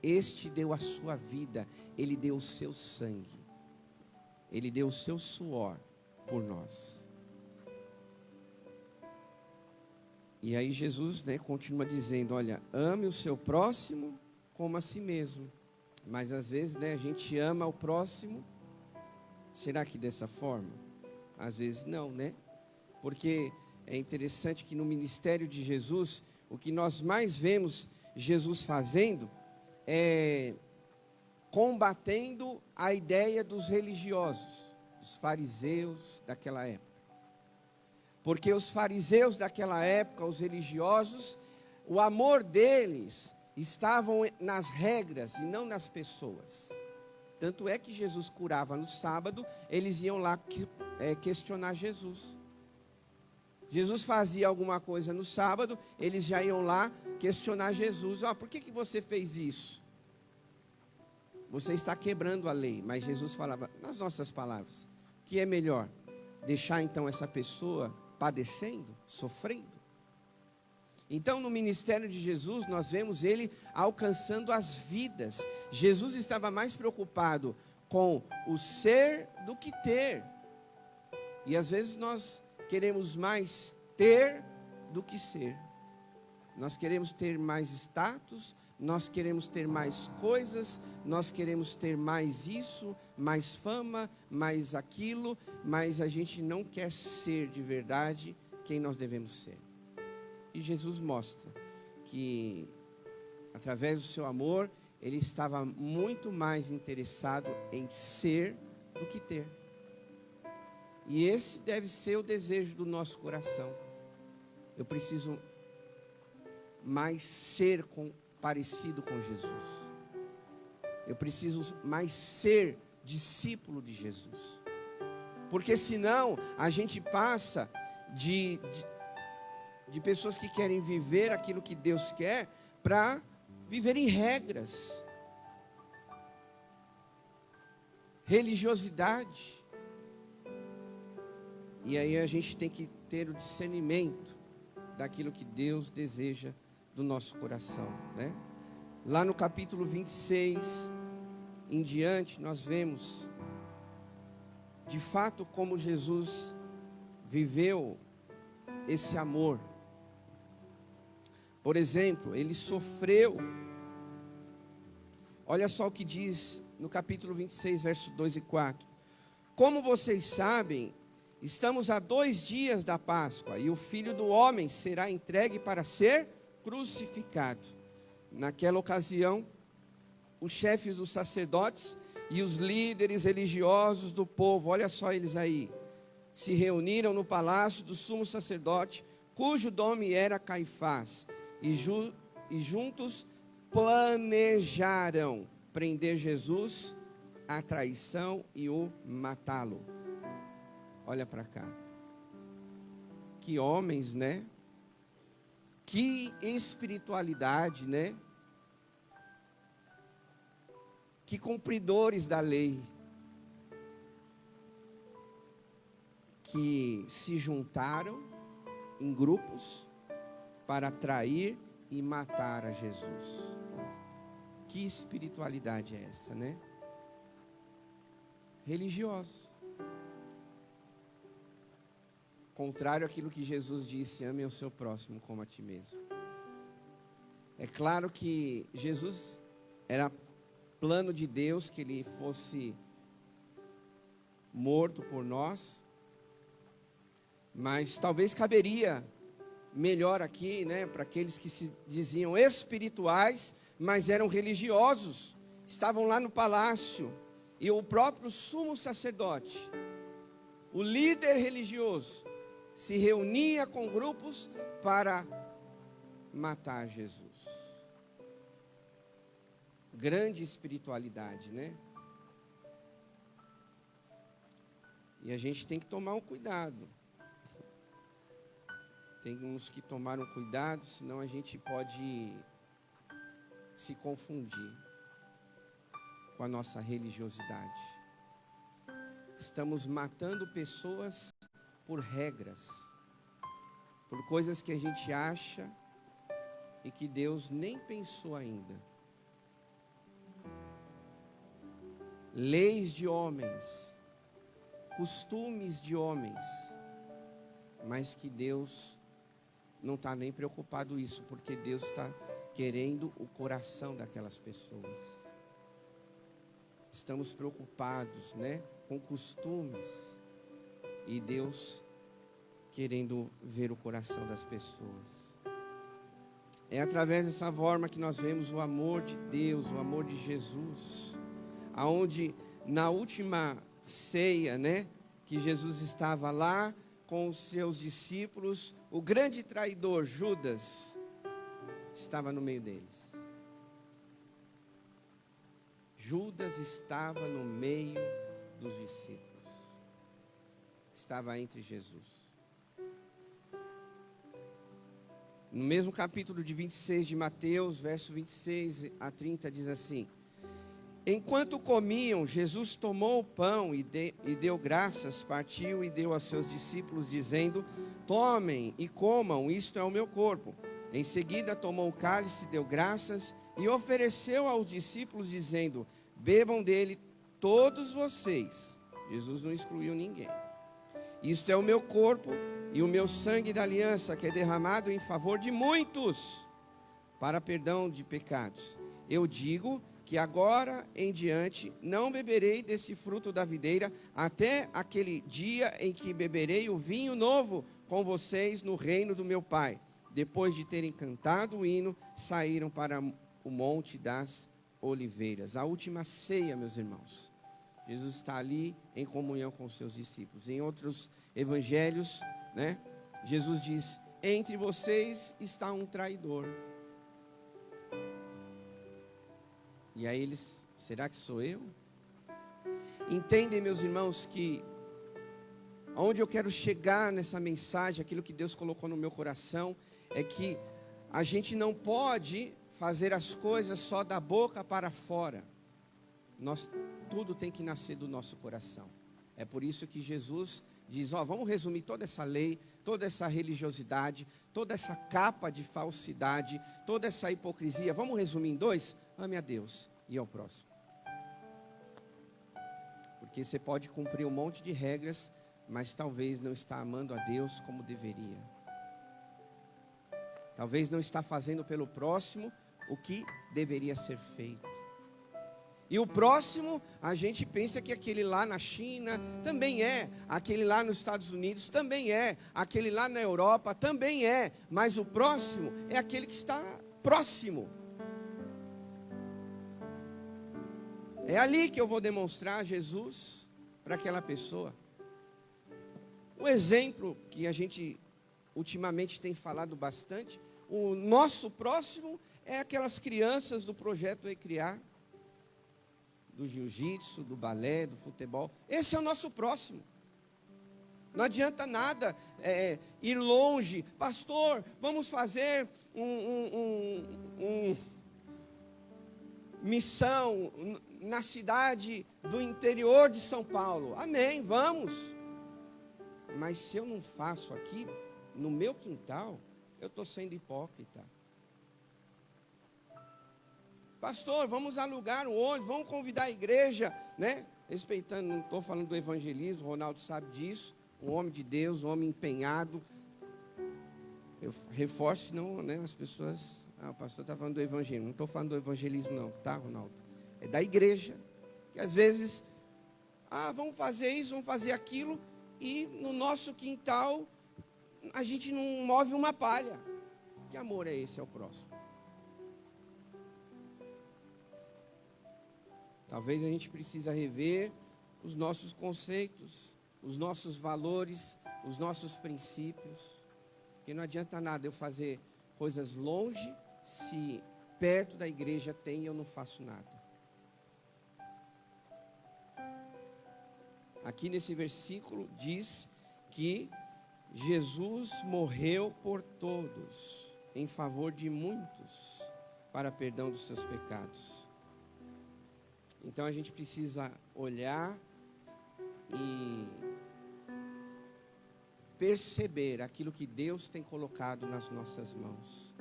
Este deu a sua vida, Ele deu o seu sangue. Ele deu o seu suor por nós. E aí Jesus, continua dizendo, olha, ame o seu próximo como a si mesmo. Mas às vezes, a gente ama o próximo. Será que dessa forma? Às vezes não, Porque é interessante que no ministério de Jesus, o que nós mais vemos Jesus fazendo é combatendo a ideia dos religiosos, dos fariseus daquela época. Porque os fariseus daquela época, os religiosos, o amor deles estavam nas regras e não nas pessoas. Tanto é que Jesus curava no sábado, eles iam lá questionar Jesus. Jesus fazia alguma coisa no sábado, eles já iam lá questionar Jesus. Por que você fez isso? Você está quebrando a lei. Mas Jesus falava, nas nossas palavras, o que é melhor? Deixar então essa pessoa padecendo, sofrendo? Então, no ministério de Jesus, nós vemos Ele alcançando as vidas. Jesus estava mais preocupado com o ser do que ter. E às vezes nós queremos mais ter do que ser. Nós queremos ter mais status, nós queremos ter mais coisas, nós queremos ter mais isso, mais fama, mais aquilo, mas a gente não quer ser de verdade quem nós devemos ser. E Jesus mostra que, através do seu amor, ele estava muito mais interessado em ser do que ter. E esse deve ser o desejo do nosso coração. Eu preciso mais ser parecido com Jesus. Eu preciso mais ser discípulo de Jesus. Porque senão a gente passa de pessoas que querem viver aquilo que Deus quer para viver em regras, religiosidade. E aí a gente tem que ter o discernimento daquilo que Deus deseja do nosso coração, né? Lá no capítulo 26 em diante, nós vemos de fato como Jesus viveu esse amor. Por exemplo, ele sofreu. Olha só o que diz no capítulo 26, versos 2 e 4. Como vocês sabem, estamos a 2 dias da Páscoa, e o Filho do Homem será entregue para ser crucificado. Naquela ocasião, os chefes dos sacerdotes e os líderes religiosos do povo, olha só eles aí, se reuniram no palácio do sumo sacerdote, cujo nome era Caifás, e juntos planejaram prender Jesus, a traição e o matá-lo. Olha para cá. Que homens, né? Que espiritualidade, né? Que cumpridores da lei. Que se juntaram em grupos para trair e matar a Jesus. Que espiritualidade é essa, né? Religiosos. Contrário àquilo que Jesus disse: ame o seu próximo como a ti mesmo. É claro que Jesus era plano de Deus que ele fosse morto por nós, mas talvez caberia melhor aqui, né, para aqueles que se diziam espirituais, mas eram religiosos, estavam lá no palácio, e o próprio sumo sacerdote, o líder religioso, se reunia com grupos para matar Jesus. Grande espiritualidade, né? E a gente tem que tomar um cuidado. Temos que tomar um cuidado, senão a gente pode se confundir com a nossa religiosidade. Estamos matando pessoas por regras, por coisas que a gente acha e que Deus nem pensou ainda. Leis de homens, costumes de homens, mas que Deus não está nem preocupado isso, porque Deus está querendo o coração daquelas pessoas. Estamos preocupados, né, com costumes, e Deus querendo ver o coração das pessoas. É através dessa forma que nós vemos o amor de Deus, o amor de Jesus, aonde na última ceia, né, que Jesus estava lá com os seus discípulos, o grande traidor Judas estava no meio deles. Judas estava no meio dos discípulos. Estava entre Jesus. No mesmo capítulo de 26 de Mateus, verso 26 a 30, diz assim: enquanto comiam, Jesus tomou o pão e deu graças, partiu e deu aos seus discípulos, dizendo: tomem e comam, isto é o meu corpo. Em seguida tomou o cálice, deu graças e ofereceu aos discípulos, dizendo: bebam dele todos vocês. Jesus não excluiu ninguém. Isto é o meu corpo e o meu sangue da aliança, que é derramado em favor de muitos, para perdão de pecados. Eu digo que agora em diante não beberei desse fruto da videira até aquele dia em que beberei o vinho novo com vocês no reino do meu Pai. Depois de terem cantado o hino, saíram para o Monte das Oliveiras. A última ceia, meus irmãos. Jesus está ali em comunhão com os seus discípulos. Em outros evangelhos, né, Jesus diz: entre vocês está um traidor. E aí eles: será que sou eu? Entendem, meus irmãos, que onde eu quero chegar nessa mensagem, aquilo que Deus colocou no meu coração, é que a gente não pode fazer as coisas só da boca para fora. Tudo tem que nascer do nosso coração. É por isso que Jesus diz: vamos resumir toda essa lei, toda essa religiosidade, toda essa capa de falsidade, toda essa hipocrisia. Vamos resumir em 2? Ame a Deus e ao próximo. Porque você pode cumprir um monte de regras, mas talvez não está amando a Deus como deveria. Talvez não está fazendo pelo próximo o que deveria ser feito. E o próximo, a gente pensa que aquele lá na China também é, aquele lá nos Estados Unidos também é, aquele lá na Europa também é, mas o próximo é aquele que está próximo. É ali que eu vou demonstrar Jesus para aquela pessoa. O exemplo que a gente ultimamente tem falado bastante, o nosso próximo é aquelas crianças do projeto Recriar, do jiu-jitsu, do balé, do futebol. Esse é o nosso próximo. Não adianta nada ir longe. Pastor, vamos fazer missão na cidade do interior de São Paulo. Amém, vamos. Mas se eu não faço aqui, no meu quintal, eu estou sendo hipócrita. Pastor, vamos alugar um ônibus, vamos convidar a igreja, né? Respeitando, não estou falando do evangelismo, o Ronaldo sabe disso. Um homem de Deus, um homem empenhado. Eu reforço, senão, né, as pessoas... o pastor está falando do evangelismo. Não estou falando do evangelismo não, tá, Ronaldo? É da igreja. Que às vezes, vamos fazer isso, vamos fazer aquilo, e no nosso quintal, a gente não move uma palha. Que amor é esse ao próximo? Talvez a gente precisa rever os nossos conceitos, os nossos valores, os nossos princípios. Porque não adianta nada eu fazer coisas longe, se perto da igreja tem e eu não faço nada. Aqui nesse versículo diz que Jesus morreu por todos, em favor de muitos, para perdão dos seus pecados. Então a gente precisa olhar e perceber aquilo que Deus tem colocado nas nossas mãos.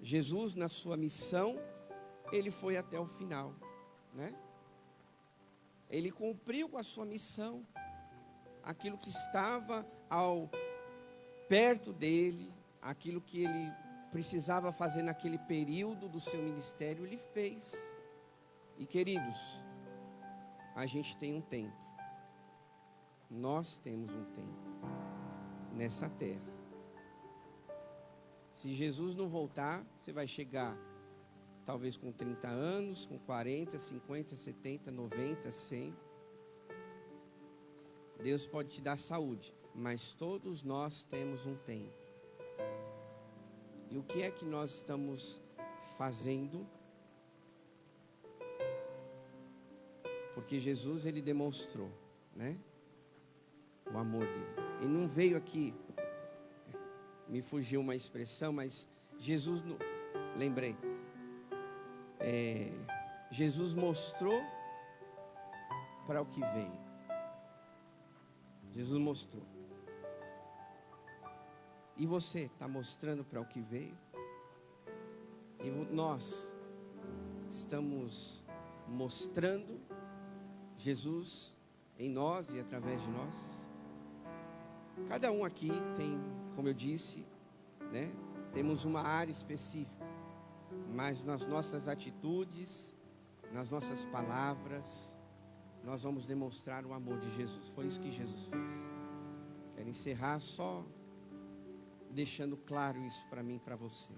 Jesus, na sua missão, ele foi até o final, né? Ele cumpriu com a sua missão, aquilo que estava perto dele, aquilo que ele precisava fazer naquele período do seu ministério, ele fez. E queridos, a gente tem um tempo. Nós temos um tempo nessa terra. Se Jesus não voltar, você vai chegar talvez com 30 anos, com 40, 50, 70, 90, 100. Deus pode te dar saúde, mas todos nós temos um tempo. E o que é que nós estamos fazendo? Porque Jesus, ele demonstrou, né, o amor dele. Ele não veio aqui, me fugiu uma expressão, mas Jesus, lembrei, Jesus mostrou para o que veio. Jesus mostrou. E você está mostrando para o que veio? E nós estamos mostrando Jesus em nós e através de nós? Cada um aqui tem, como eu disse, né, temos uma área específica, mas nas nossas atitudes, nas nossas palavras, nós vamos demonstrar o amor de Jesus. Foi isso que Jesus fez. Quero encerrar só deixando claro isso para mim e para você.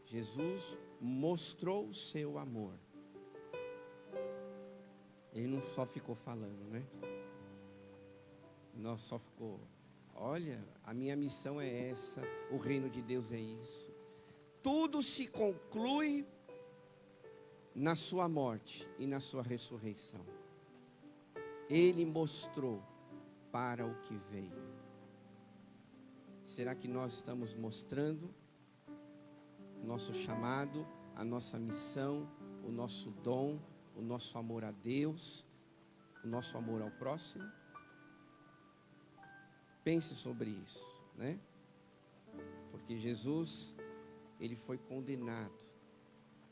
Jesus mostrou o seu amor. Ele não só ficou falando, né? Não só ficou, olha, a minha missão é essa, o reino de Deus é isso. Tudo se conclui na sua morte e na sua ressurreição. Ele mostrou para o que veio. Será que nós estamos mostrando o nosso chamado, a nossa missão, o nosso dom, o nosso amor a Deus, o nosso amor ao próximo? Pense sobre isso, né? Porque Jesus, ele foi condenado,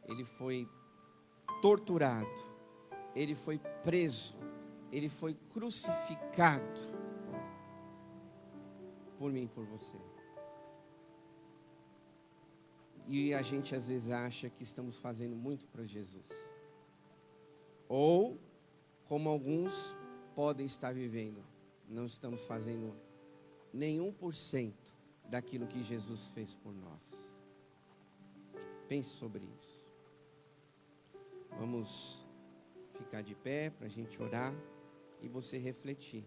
ele foi torturado, ele foi preso, ele foi crucificado por mim e por você. E a gente às vezes acha que estamos fazendo muito para Jesus. Ou, como alguns podem estar vivendo, não estamos fazendo nenhum por cento daquilo que Jesus fez por nós. Pense sobre isso. Vamos ficar de pé para a gente orar e você refletir.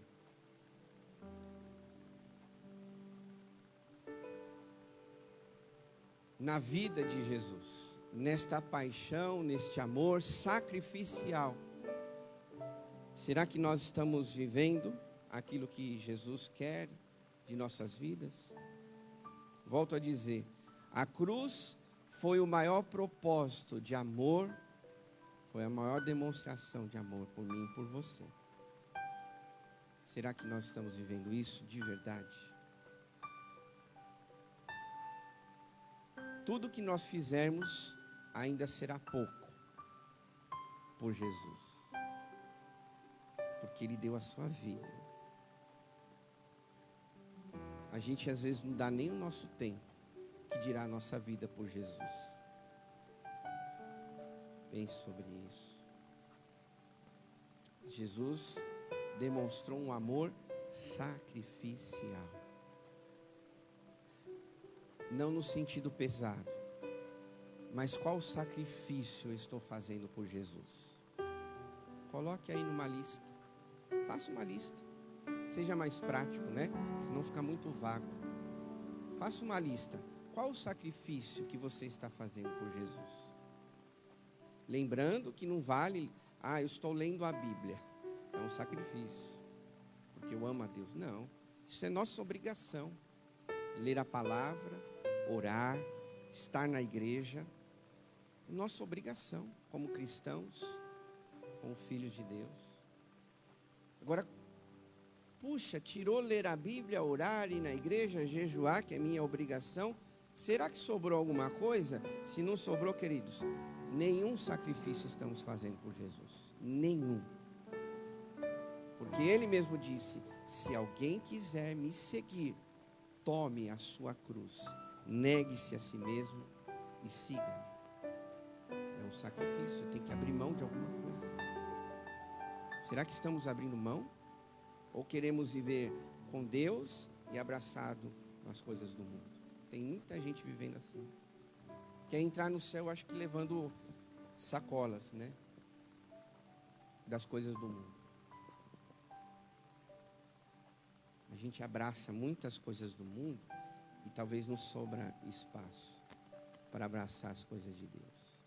Na vida de Jesus, nesta paixão, neste amor sacrificial, será que nós estamos vivendo aquilo que Jesus quer de nossas vidas? Volto a dizer, a cruz foi o maior propósito de amor, foi a maior demonstração de amor por mim e por você. Será que nós estamos vivendo isso de verdade? Tudo que nós fizermos ainda será pouco por Jesus, porque Ele deu a sua vida. A gente às vezes não dá nem o nosso tempo, que dirá a nossa vida por Jesus. Pense sobre isso. Jesus demonstrou um amor sacrificial. Não no sentido pesado, mas qual sacrifício eu estou fazendo por Jesus? Coloque aí numa lista. Faça uma lista. Seja mais prático, né? Senão fica muito vago. Faça uma lista. Qual o sacrifício que você está fazendo por Jesus? Lembrando que não vale, eu estou lendo a Bíblia. É um sacrifício, porque eu amo a Deus. Não, isso é nossa obrigação. Ler a palavra, orar, estar na igreja. É nossa obrigação como cristãos, como filhos de Deus. Agora, puxa, tirou ler a Bíblia, orar, ir na igreja, jejuar, que é minha obrigação. Será que sobrou alguma coisa? Se não sobrou, queridos, nenhum sacrifício estamos fazendo por Jesus. Nenhum. Porque Ele mesmo disse, se alguém quiser me seguir, tome a sua cruz, negue-se a si mesmo e siga-me. É um sacrifício, você tem que abrir mão de alguma coisa. Será que estamos abrindo mão? Ou queremos viver com Deus e abraçado nas coisas do mundo? Tem muita gente vivendo assim. Quer entrar no céu, acho que levando sacolas, né? Das coisas do mundo. A gente abraça muitas coisas do mundo e talvez não sobra espaço para abraçar as coisas de Deus.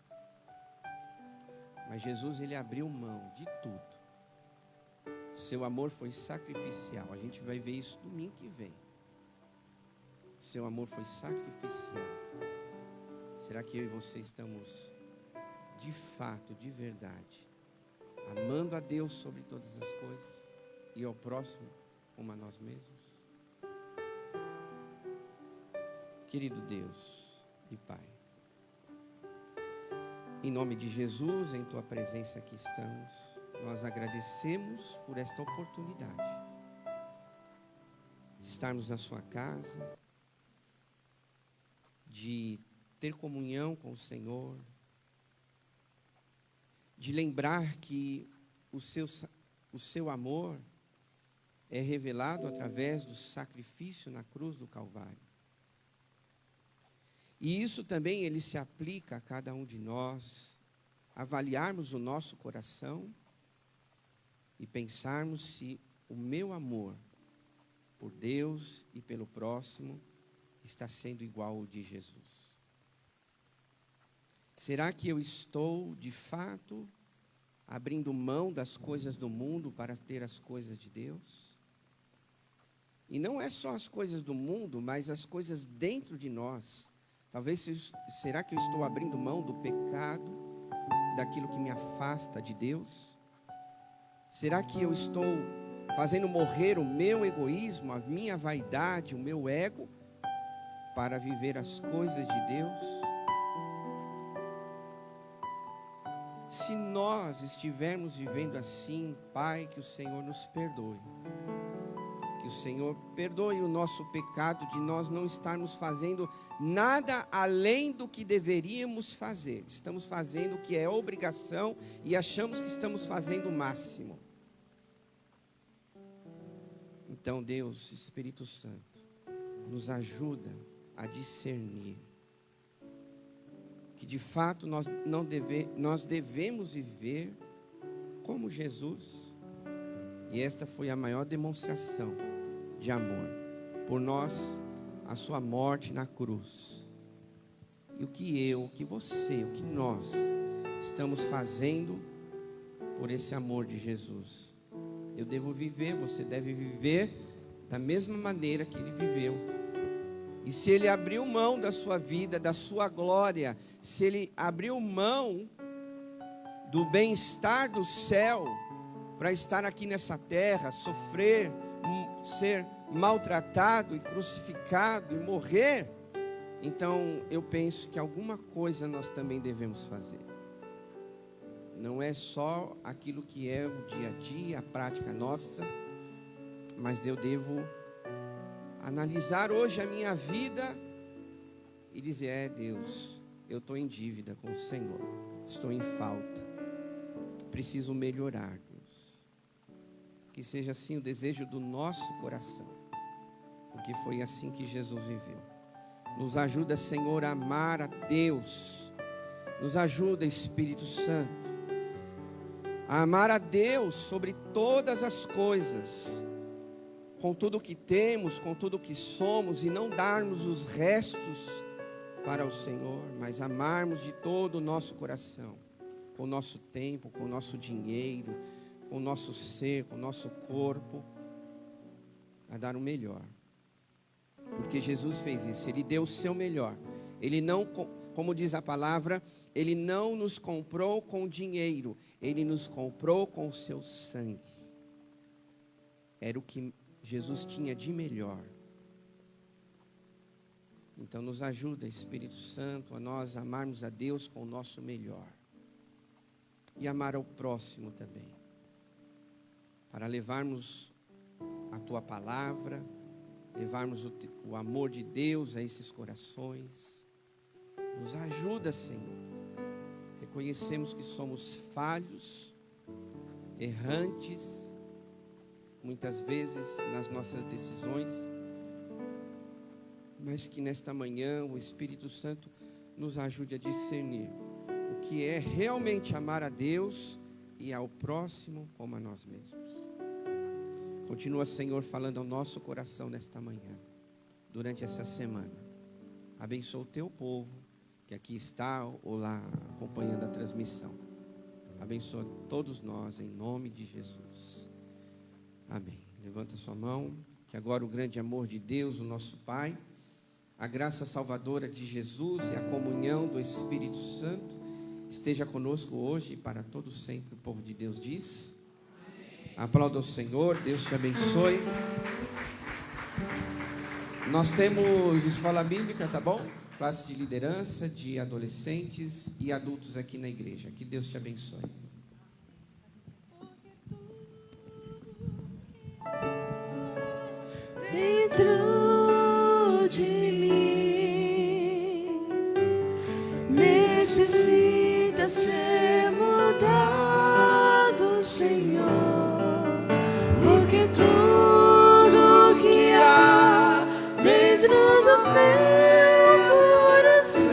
Mas Jesus, Ele abriu mão de tudo. Seu amor foi sacrificial. A gente vai ver isso domingo que vem. Seu amor foi sacrificial. Será que eu e você estamos de fato, de verdade, amando a Deus sobre todas as coisas e ao próximo como a nós mesmos? Querido Deus e Pai, em nome de Jesus, em Tua presença aqui estamos, nós agradecemos por esta oportunidade de estarmos na Sua casa, de ter comunhão com o Senhor, de lembrar que o seu amor é revelado através do sacrifício na cruz do Calvário. E isso também ele se aplica a cada um de nós, avaliarmos o nosso coração e pensarmos se o meu amor por Deus e pelo próximo está sendo igual ao de Jesus. Será que eu estou, de fato, abrindo mão das coisas do mundo para ter as coisas de Deus? E não é só as coisas do mundo, mas as coisas dentro de nós. Talvez, será que eu estou abrindo mão do pecado, daquilo que me afasta de Deus? Será que eu estou fazendo morrer o meu egoísmo, a minha vaidade, o meu ego, para viver as coisas de Deus? Se nós estivermos vivendo assim, Pai, que o Senhor nos perdoe. Que o Senhor perdoe o nosso pecado de nós não estarmos fazendo nada além do que deveríamos fazer. Estamos fazendo o que é obrigação e achamos que estamos fazendo o máximo. Então, Deus, Espírito Santo, nos ajuda a discernir que de fato nós devemos viver como Jesus. E esta foi a maior demonstração de amor por nós, a sua morte na cruz. E o que você, o que nós estamos fazendo por esse amor de Jesus? Eu devo viver, você deve viver da mesma maneira que ele viveu. E se ele abriu mão da sua vida, da sua glória, se ele abriu mão do bem-estar do céu, para estar aqui nessa terra, sofrer, ser maltratado e crucificado e morrer, então eu penso que alguma coisa nós também devemos fazer. Não é só aquilo que é o dia a dia, a prática nossa, mas eu devo analisar hoje a minha vida e dizer: Deus, eu estou em dívida com o Senhor, estou em falta, preciso melhorar, Deus. Que seja assim o desejo do nosso coração, porque foi assim que Jesus viveu. Nos ajuda, Senhor, a amar a Deus. Nos ajuda, Espírito Santo, a amar a Deus sobre todas as coisas, com tudo o que temos, com tudo o que somos, e não darmos os restos para o Senhor, mas amarmos de todo o nosso coração, com o nosso tempo, com o nosso dinheiro, com o nosso ser, com o nosso corpo, a dar o melhor. Porque Jesus fez isso, Ele deu o seu melhor. Ele não, como diz a palavra, Ele não nos comprou com dinheiro, Ele nos comprou com o seu sangue. Era o que Jesus tinha de melhor. Então nos ajuda, Espírito Santo, a nós amarmos a Deus com o nosso melhor. E amar ao próximo também. Para levarmos a Tua palavra, levarmos o amor de Deus a esses corações. Nos ajuda, Senhor. Reconhecemos que somos falhos, errantes, muitas vezes nas nossas decisões, mas que nesta manhã o Espírito Santo nos ajude a discernir o que é realmente amar a Deus e ao próximo como a nós mesmos. Continua, Senhor, falando ao nosso coração nesta manhã, durante essa semana. Abençoa o Teu povo que aqui está ou lá acompanhando a transmissão. Abençoa todos nós em nome de Jesus. Amém. Levanta sua mão, que agora o grande amor de Deus, o nosso Pai, a graça salvadora de Jesus e a comunhão do Espírito Santo esteja conosco hoje e para todo sempre. O povo de Deus diz: amém. Aplauda o Senhor, Deus te abençoe. Nós temos escola bíblica, tá bom? Classe de liderança, de adolescentes e adultos aqui na igreja. Que Deus te abençoe. Dentro de mim ser mudado, Senhor, porque tudo que há dentro do meu coração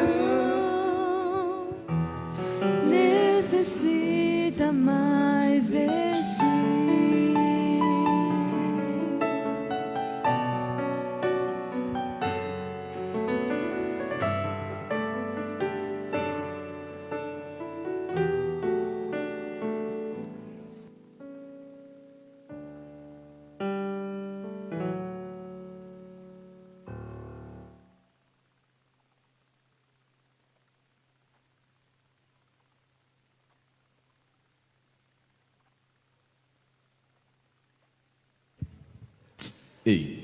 necessita mais de ti. Ei.